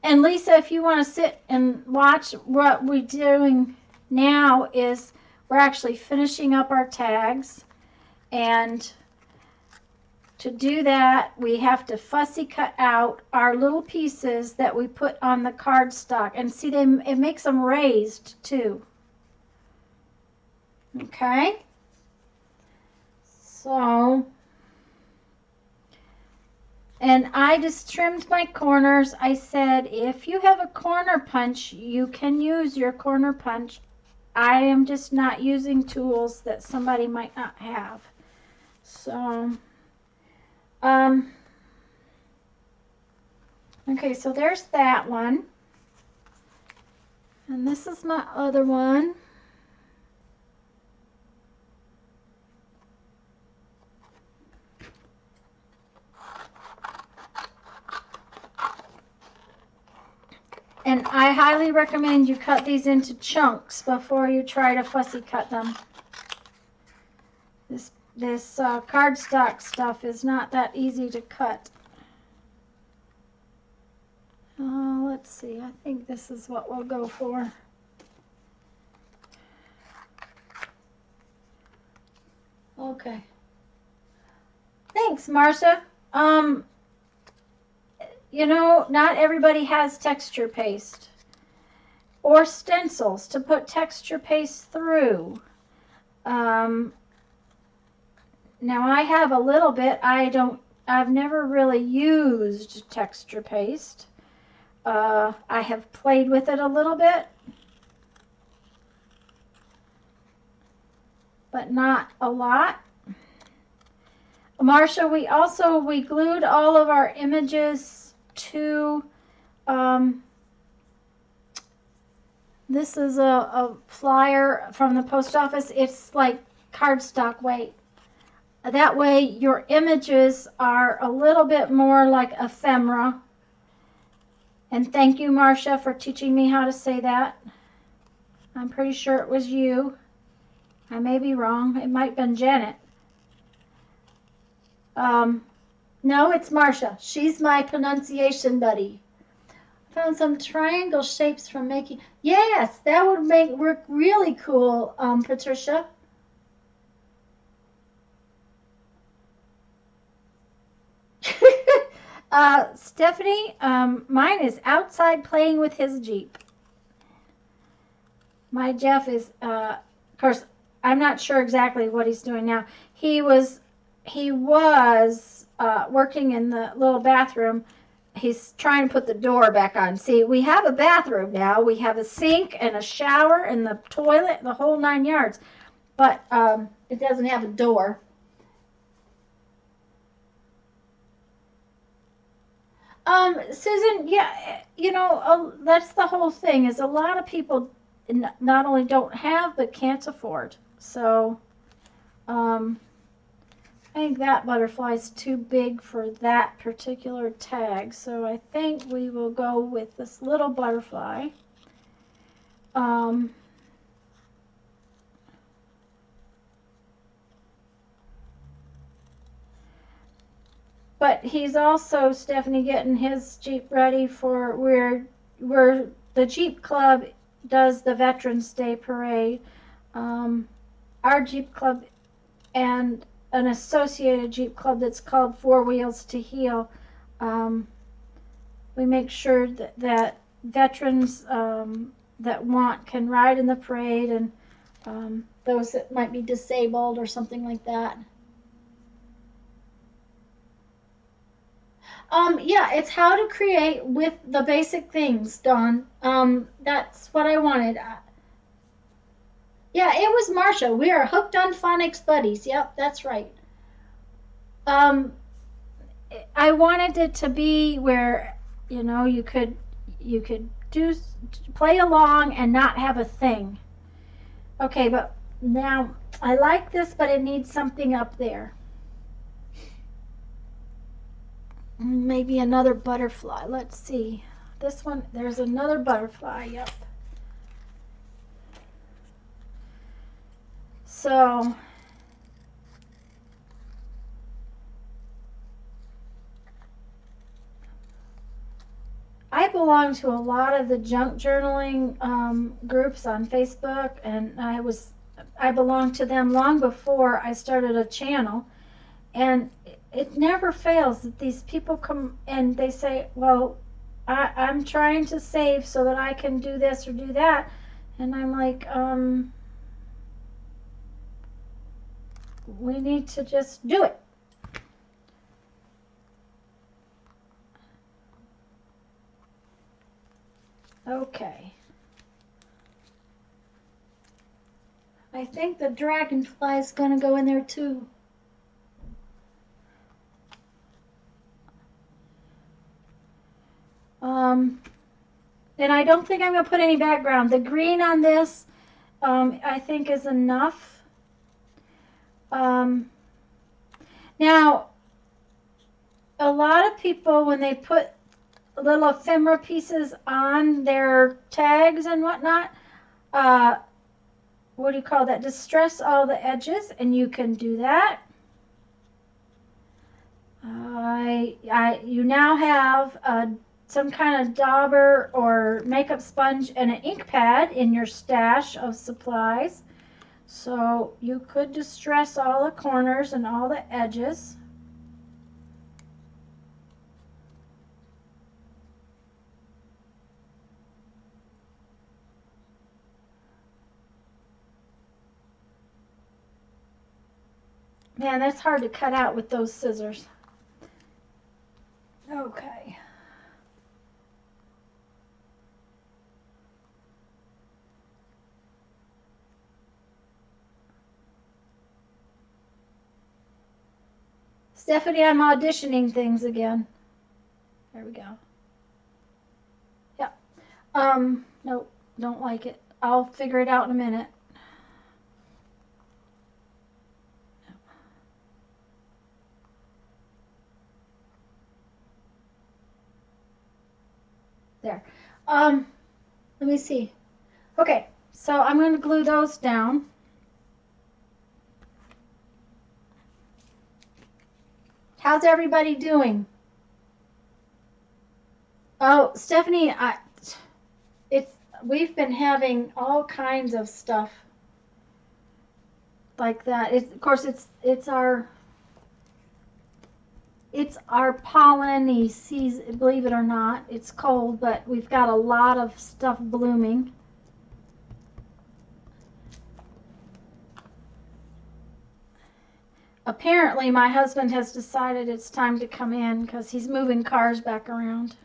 Lisa, if you want to sit and watch, what we're doing now is we're actually finishing up our tags, and to do that, we have to fussy cut out our little pieces that we put on the cardstock. And see, it makes them raised too. Okay? So, and I just trimmed my corners. I said, if you have a corner punch, you can use your corner punch. I am just not using tools that somebody might not have. So... okay, so there's that one. And this is my other one. And I highly recommend you cut these into chunks before you try to fussy cut them. This cardstock stuff is not that easy to cut. Let's see, I think this is what we'll go for. Okay. Thanks, Marcia. You know, not everybody has texture paste or stencils to put texture paste through. Now I have a little bit. I've never really used texture paste. I have played with it a little bit, but not a lot. Marcia, we glued all of our images to, this is a flyer from the post office. It's like cardstock weight. That way your images are a little bit more like ephemera. And thank you, Marcia, for teaching me how to say that. I'm pretty sure it was you. I may be wrong. It might have been Janet. No, it's Marcia. She's my pronunciation buddy. Found some triangle shapes from making. Yes, that would work really cool, Patricia. Stephanie, mine is outside playing with his Jeep. My Jeff is, of course, I'm not sure exactly what he's doing now. He was working in the little bathroom. He's trying to put the door back on. See, we have a bathroom now. We have a sink and a shower and the toilet, the whole 9 yards. But it doesn't have a door. Susan, yeah, you know, that's the whole thing is a lot of people not only don't have but can't afford. So, I think that butterfly is too big for that particular tag. So I think we will go with this little butterfly. But he's also, Stephanie, getting his Jeep ready for where the Jeep Club does the Veterans Day Parade. Our Jeep Club and an associated Jeep Club that's called Four Wheels to Heal. We make sure that veterans that want can ride in the parade, and those that might be disabled or something like that. Yeah, it's how to create with the basic things, Dawn. That's what I wanted. Yeah, it was Marsha. We are hooked on phonics buddies. Yep, that's right. Um, I wanted it to be where, you know, you could do play along and not have a thing. Okay, but now I like this, but it needs something up there. Maybe another butterfly. Let's see. This one, there's another butterfly. Yep. So I belong to a lot of the junk journaling groups on Facebook, and I belonged to them long before I started a channel. And it never fails that these people come and they say, well, I'm trying to save so that I can do this or do that. And I'm like, we need to just do it. Okay. I think the dragonfly is going to go in there too. And I don't think I'm going to put any background. The green on this, I think, is enough. Now, a lot of people, when they put little ephemera pieces on their tags and whatnot, what do you call that? Distress all the edges, and you can do that. You now have some kind of dauber or makeup sponge and an ink pad in your stash of supplies. So you could distress all the corners and all the edges. Man, that's hard to cut out with those scissors. Okay. Stephanie, I'm auditioning things again. There we go. Yep. Nope, don't like it. I'll figure it out in a minute. There. Let me see. Okay, so I'm going to glue those down. How's everybody doing? Oh, Stephanie, we've been having all kinds of stuff like that. Of course, it's our It's our pollen season, believe it or not. It's cold, but we've got a lot of stuff blooming. Apparently, my husband has decided it's time to come in because he's moving cars back around.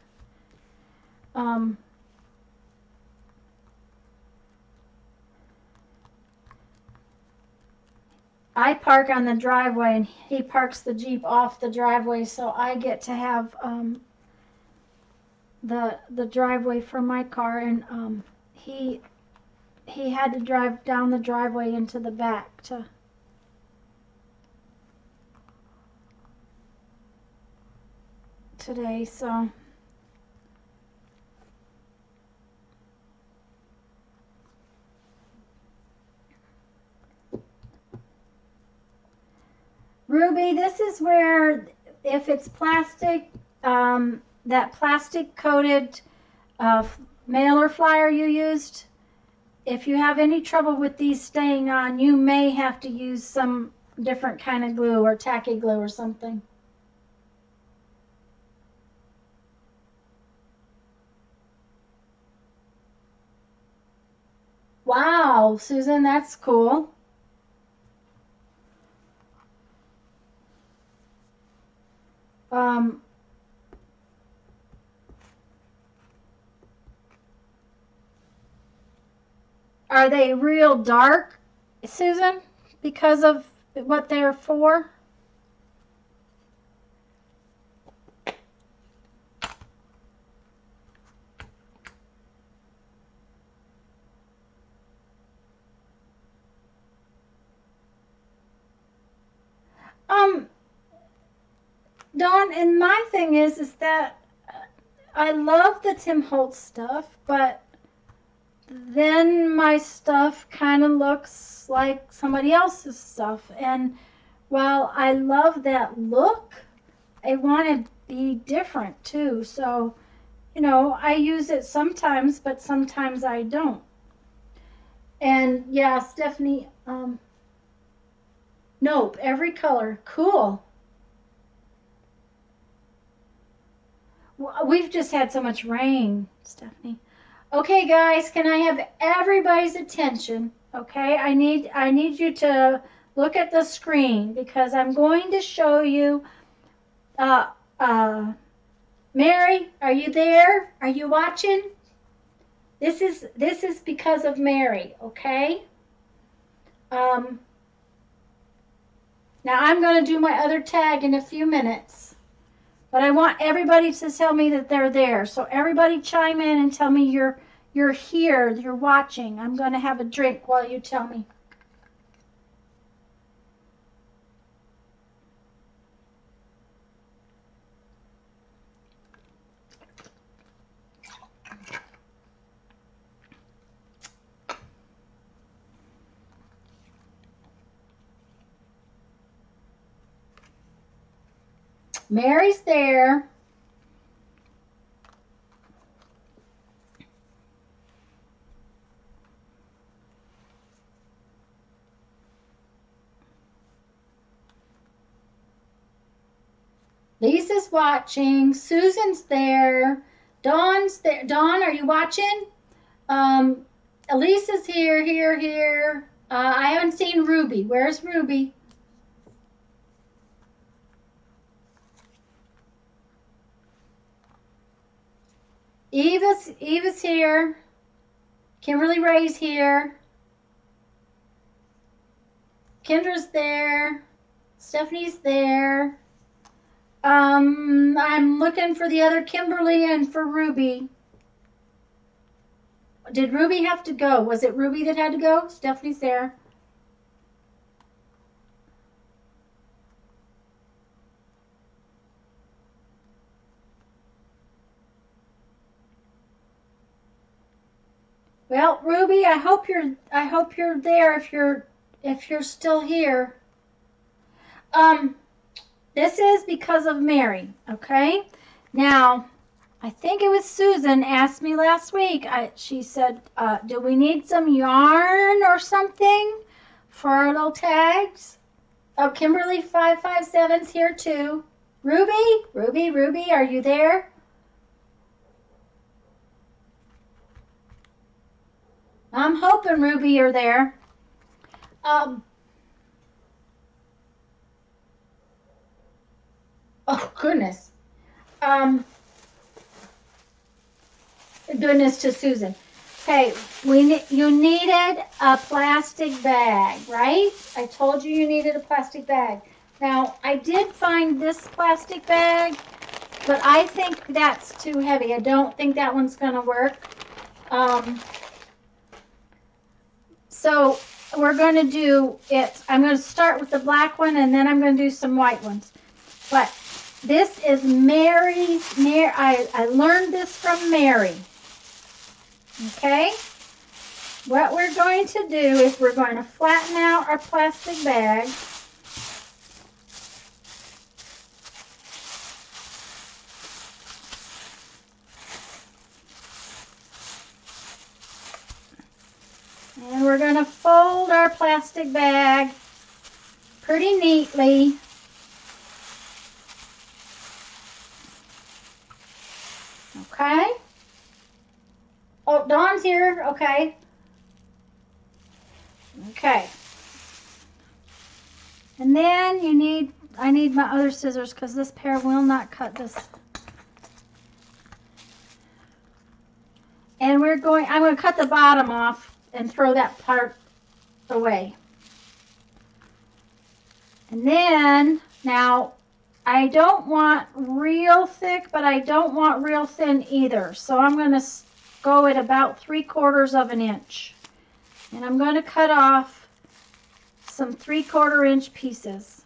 I park on the driveway and he parks the Jeep off the driveway, so I get to have the driveway for my car, and he had to drive down the driveway into the back to today, so Ruby, this is where if it's plastic, that plastic coated mailer flyer you used, if you have any trouble with these staying on, you may have to use some different kind of glue or tacky glue or something. Wow, Susan, that's cool. Are they real dark, Susan, because of what they're for? Dawn, and my thing is that I love the Tim Holtz stuff, but then my stuff kind of looks like somebody else's stuff. And while I love that look, I want to be different too. So, you know, I use it sometimes, but sometimes I don't. And yeah, Stephanie, nope, every color. Cool. We've just had so much rain, Stephanie. Okay, guys, can I have everybody's attention? Okay, I need you to look at the screen because I'm going to show you. Mary, are you there? Are you watching? This is because of Mary. Okay. Now I'm going to do my other tag in a few minutes. But I want everybody to tell me that they're there. So everybody chime in and tell me you're here, you're watching. I'm going to have a drink while you tell me. Mary's there. Lisa's watching. Susan's there. Dawn's there. Dawn, are you watching? Elisa's here. I haven't seen Ruby. Where's Ruby? Eva's here. Kimberly Ray's here. Kendra's there. Stephanie's there. I'm looking for the other Kimberly and for Ruby. Did Ruby have to go? Was it Ruby that had to go? Stephanie's there. Well, Ruby, I hope you're there if you're still here. This is because of Mary, okay? Now, I think it was Susan asked me last week. She said, do we need some yarn or something for our little tags? Oh, Kimberly 557's here too. Ruby, Ruby, Ruby, are you there? I'm hoping, Ruby, you're there. Oh, goodness. Goodness to Susan. Okay, you needed a plastic bag, right? I told you needed a plastic bag. Now, I did find this plastic bag, but I think that's too heavy. I don't think that one's going to work. So we're going to do it. I'm going to start with the black one, and then I'm going to do some white ones. But this is Mary's. I learned this from Mary. Okay? What we're going to do is we're going to flatten out our plastic bag. And we're going to fold our plastic bag pretty neatly. Okay? Oh, Dawn's here. Okay. Okay. And then I need my other scissors because this pair will not cut this. And I'm going to cut the bottom off and throw that part away. And then, now, I don't want real thick, but I don't want real thin either. So I'm going to go at about 3/4 of an inch. And I'm going to cut off some 3/4 inch pieces.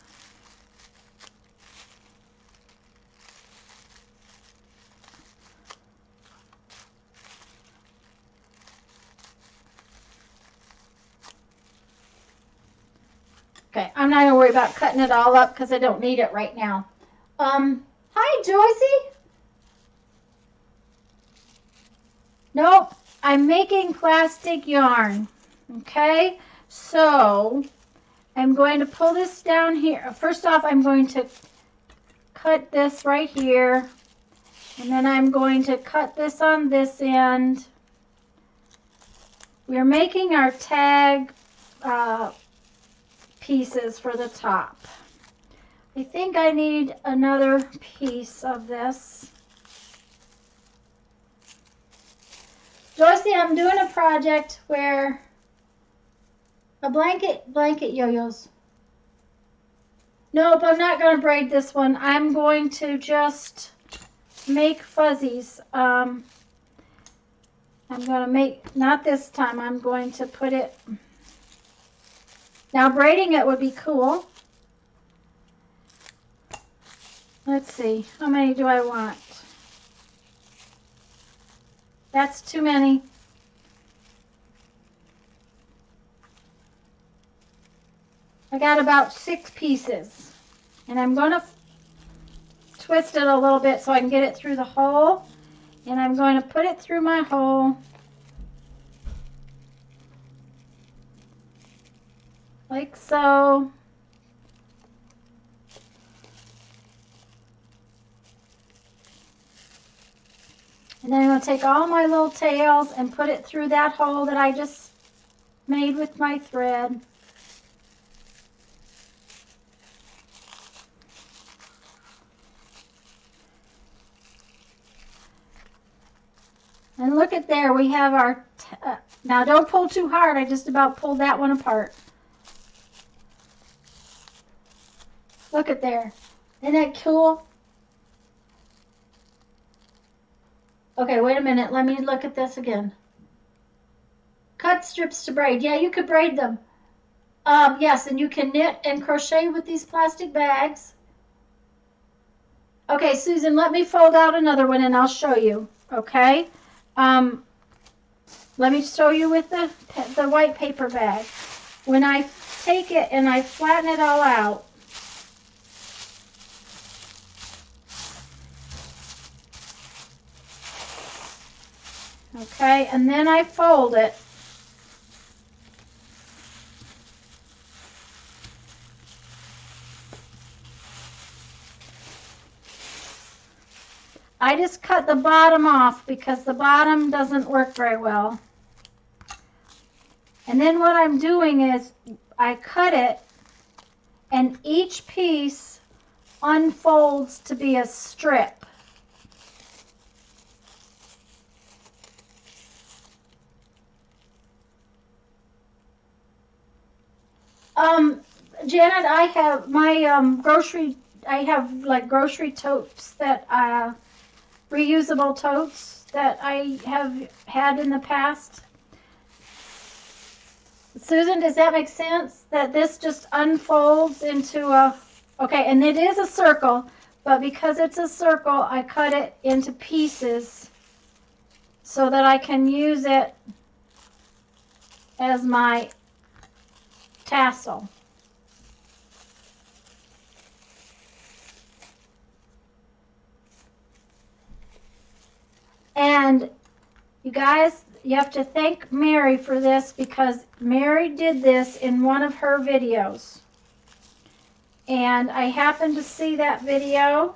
Okay, I'm not going to worry about cutting it all up because I don't need it right now. Hi, Joycey. Nope, I'm making plastic yarn. Okay, so I'm going to pull this down here. First off, I'm going to cut this right here. And then I'm going to cut this on this end. We're making our tag pieces for the top. I think I need another piece of this. Joycey, I'm doing a project where a blanket yo-yos. Nope, I'm not going to braid this one. I'm going to just make fuzzies. I'm going to make, not this time, I'm going to put it, now braiding it would be cool. Let's see, how many do I want? That's too many. I got about 6 pieces. And I'm going to twist it a little bit so I can get it through the hole. And I'm going to put it through my hole. Like so. And then I'm going to take all my little tails and put it through that hole that I just made with my thread. And look at there, we have our, now don't pull too hard, I just about pulled that one apart. Look at there, isn't that cool? Okay, wait a minute, let me look at this again. Cut strips to braid, yeah, you could braid them. Yes, and you can knit and crochet with these plastic bags. Okay, Susan, let me fold out another one and I'll show you, okay? Let me show you with the white paper bag. When I take it and I flatten it all out, okay, and then I fold it. I just cut the bottom off because the bottom doesn't work very well. And then what I'm doing is I cut it, and each piece unfolds to be a strip. Janet, I have my grocery, I have like grocery totes that, reusable totes that I have had in the past. Susan, does that make sense? That this just unfolds into a, okay, and it is a circle, but because it's a circle, I cut it into pieces so that I can use it as my tassel. And you guys, you have to thank Mary for this because Mary did this in one of her videos. And I happened to see that video,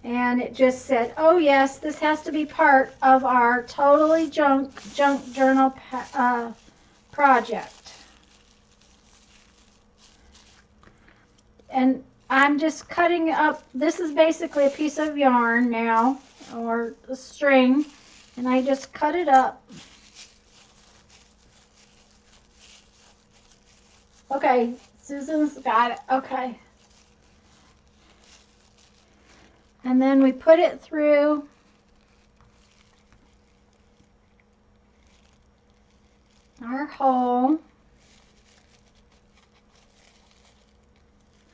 and it just said, oh yes, this has to be part of our Totally Junk Journal project. And I'm just cutting up, this is basically a piece of yarn now, or a string, and I just cut it up. Okay, Susan's got it, okay. And then we put it through our hole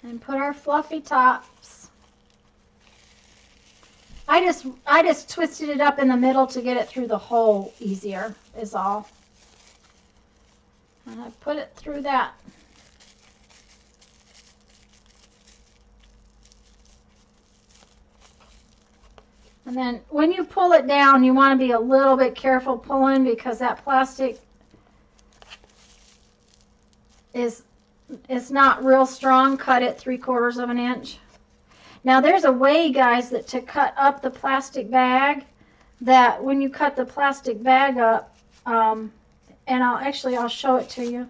and put our fluffy tops. I just twisted it up in the middle to get it through the hole easier, is all. And I put it through that. And then when you pull it down, you want to be a little bit careful pulling because that plastic is not real strong. Cut it 3/4 of an inch. Now there's a way, guys, that to cut up the plastic bag, that when you cut the plastic bag up, and I'll show it to you.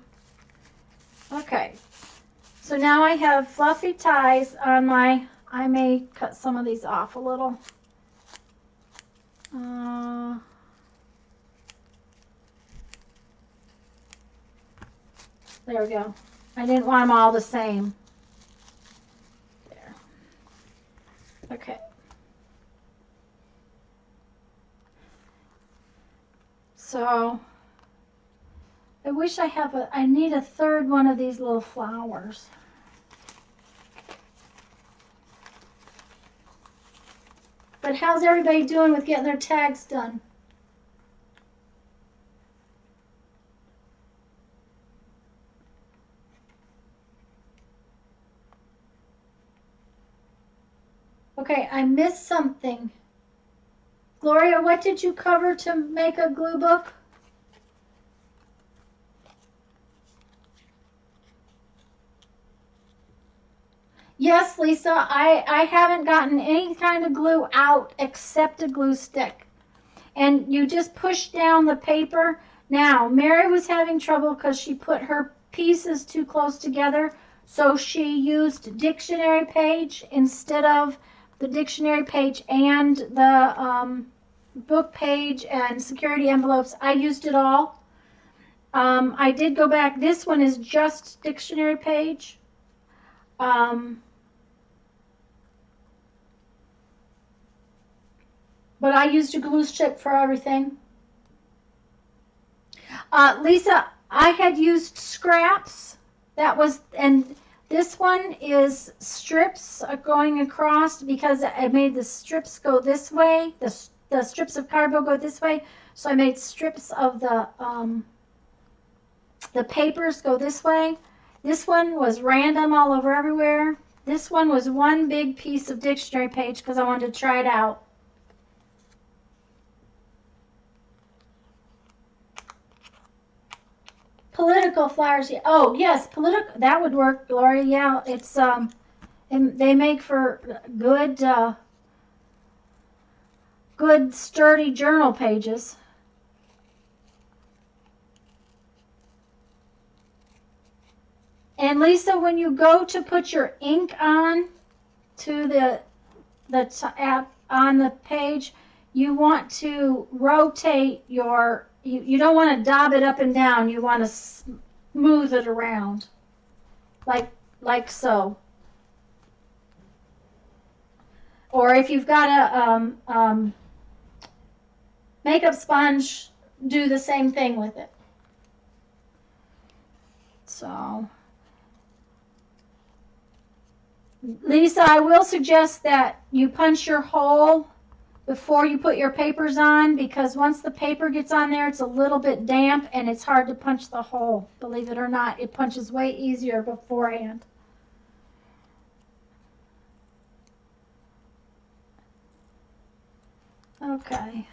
Okay, so now I have fluffy ties on my, I may cut some of these off a little. There we go. I didn't want them all the same. There. Okay. So I wish I need a third one of these little flowers. But how's everybody doing with getting their tags done? Okay, I missed something. Gloria, what did you cover to make a glue book? Yes, Lisa, I haven't gotten any kind of glue out except a glue stick. And you just push down the paper. Now, Mary was having trouble because she put her pieces too close together, so she used dictionary page instead of the dictionary page and the book page and security envelopes. I used it all. I did go back. This one is just dictionary page. But I used a glue stick for everything. Lisa, I had used scraps. That was, and this one is strips going across because I made the strips go this way. The strips of cardboard go this way. So I made strips of the papers go this way. This one was random all over everywhere. This one was one big piece of dictionary page because I wanted to try it out. Political flowers. Oh yes, political. That would work, Gloria. Yeah, it's and they make for good good sturdy journal pages. And Lisa, when you go to put your ink on to the app on the page, you want to rotate your, you don't want to daub it up and down. You want to smooth it around, like so. Or if you've got a makeup sponge, do the same thing with it. So, Lisa, I will suggest that you punch your hole before you put your papers on, because once the paper gets on there, it's a little bit damp and it's hard to punch the hole. Believe it or not, it punches way easier beforehand. Okay.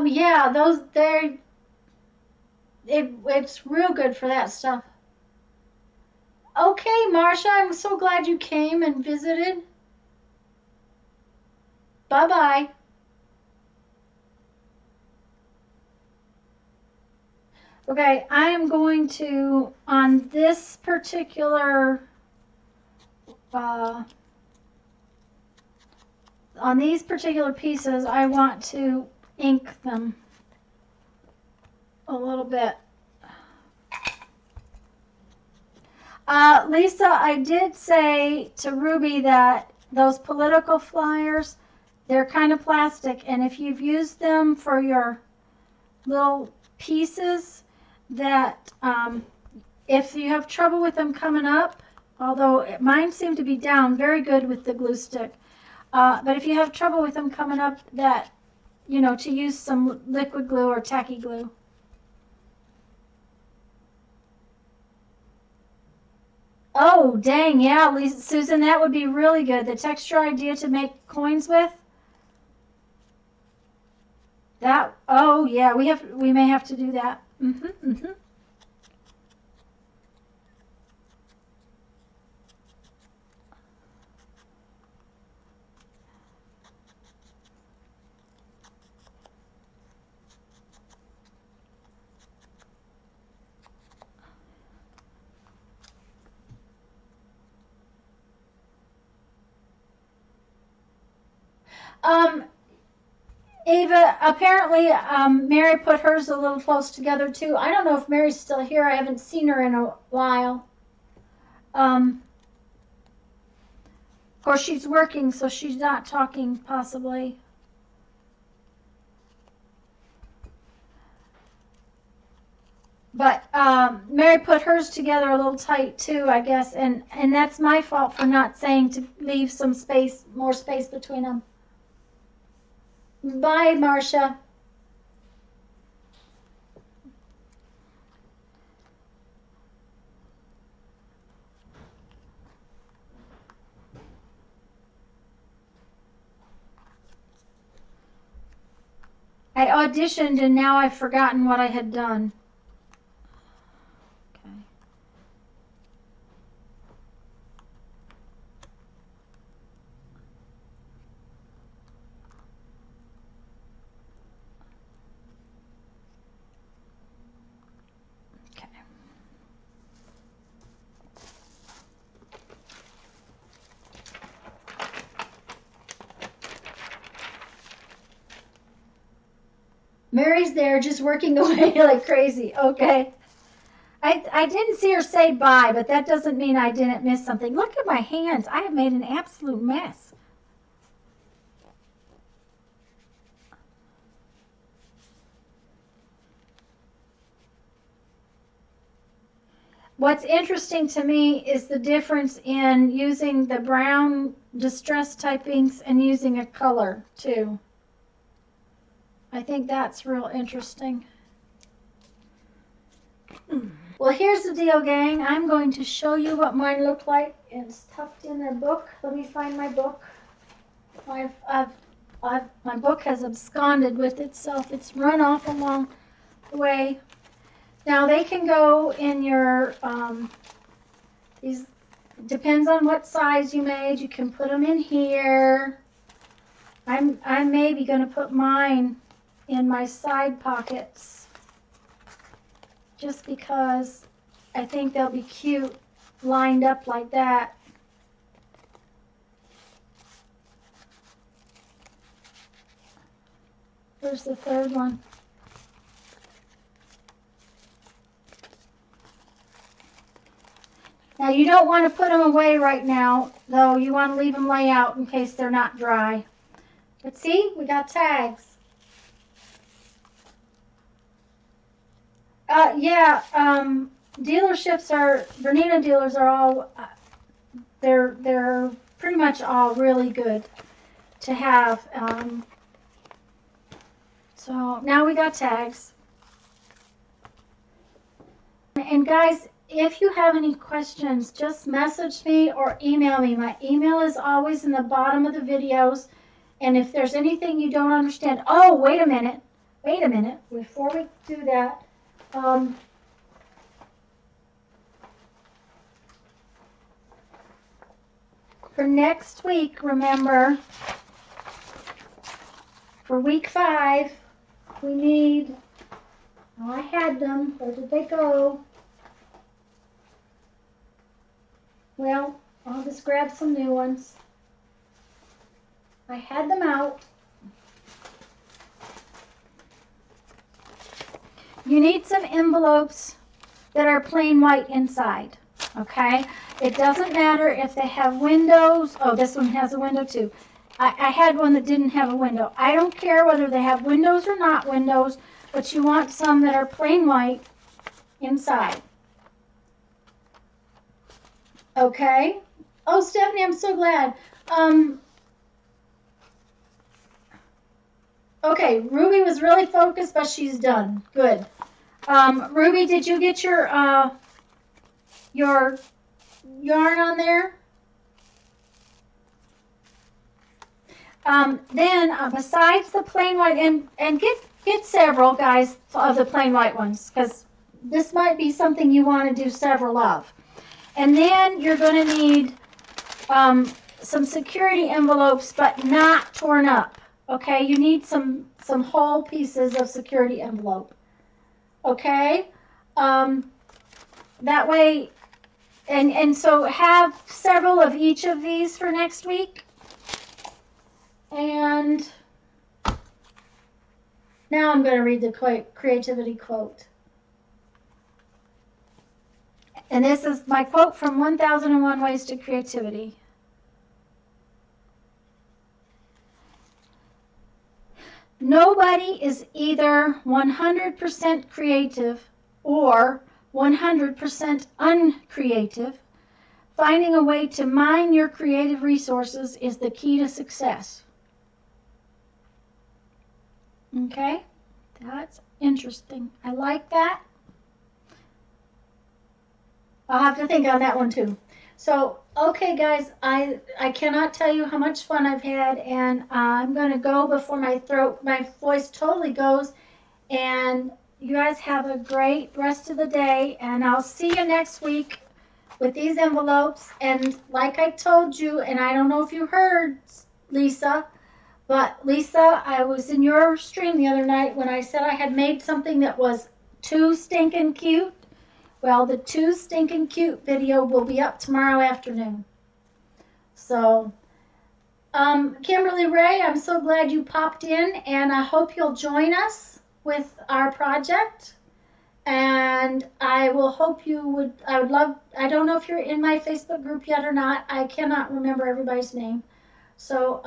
Yeah, it's real good for that stuff. Okay, Marcia, I'm so glad you came and visited. Bye-bye. Okay, I am going to, on this particular, on these particular pieces, I want to ink them a little bit. Lisa, I did say to Ruby that those political flyers, they're kind of plastic, and if you've used them for your little pieces, that if you have trouble with them coming up, although mine seem to be down very good with the glue stick, but if you have trouble with them coming up, that, you know, to use some liquid glue or tacky glue. Oh, dang, yeah, Lisa, Susan, that would be really good. The texture idea to make coins with. That, oh yeah, we may have to do that. Ava, apparently Mary put hers a little close together too. I don't know if Mary's still here. I haven't seen her in a while. Of course, she's working, so she's not talking, possibly. But Mary put hers together a little tight too, I guess, and that's my fault for not saying to leave some space, more space between them. Bye, Marcia. I auditioned and now I've forgotten what I had done. Okay. Okay. Mary's there just working away like crazy. Okay. I didn't see her say bye, but that doesn't mean I didn't miss something. Look at my hands. I have made an absolute mess. What's interesting to me is the difference in using the brown distress type inks and using a color too. I think that's real interesting. Well, here's the deal, gang. I'm going to show you what mine looked like. It's tucked in a book. Let me find my book. My book has absconded with itself. It's run off along the way. Now they can go in your, these, depends on what size you made. You can put them in here. I'm maybe going to put mine in my side pockets just because I think they'll be cute lined up like that. Where's the third one? Now you don't want to put them away right now, though. You want to leave them lay out in case they're not dry. But see, we got tags. Dealerships are, Bernina dealers are all, they're pretty much all really good to have. So now we got tags. And guys, if you have any questions, just message me or email me. My email is always in the bottom of the videos. And if there's anything you don't understand, oh, wait a minute, before we do that, for next week, remember, for week 5, we need, oh, I had them, where did they go? Well, I'll just grab some new ones. I had them out. You need some envelopes that are plain white inside, okay? It doesn't matter if they have windows. Oh, this one has a window too. I had one that didn't have a window. I don't care whether they have windows or not windows, but you want some that are plain white inside. Okay? Oh, Stephanie, I'm so glad. Okay, Ruby was really focused, but she's done. Good. Ruby, did you get your yarn on there? Then besides the plain white, and get several, guys, of the plain white ones, because this might be something you want to do several of. And then you're going to need some security envelopes, but not torn up. Okay, you need some whole pieces of security envelope. Okay, that way, and so have several of each of these for next week. And now I'm going to read the creativity quote. And this is my quote from 1001 Ways to Creativity. Nobody is either 100% creative or 100% uncreative. Finding a way to mine your creative resources is the key to success. Okay, that's interesting. I like that. I'll have to think on that one too. So, okay, guys, I cannot tell you how much fun I've had, and I'm going to go before my voice totally goes. And you guys have a great rest of the day, and I'll see you next week with these envelopes. And like I told you, and I don't know if you heard, Lisa, but Lisa, I was in your stream the other night when I said I had made something that was too stinking cute. Well, the Too Stinking Cute video will be up tomorrow afternoon. So, Kimberly Ray, I'm so glad you popped in, and I hope you'll join us with our project. And I will hope you would, I would love, I don't know if you're in my Facebook group yet or not. I cannot remember everybody's name. So,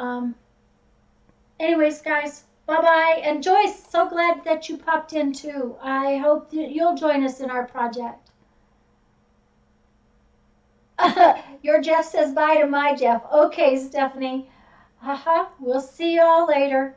anyways, guys, bye-bye. And Joyce, so glad that you popped in too. I hope that you'll join us in our project. Your Jeff says bye to my Jeff. Okay, Stephanie. Haha, we'll see y'all later.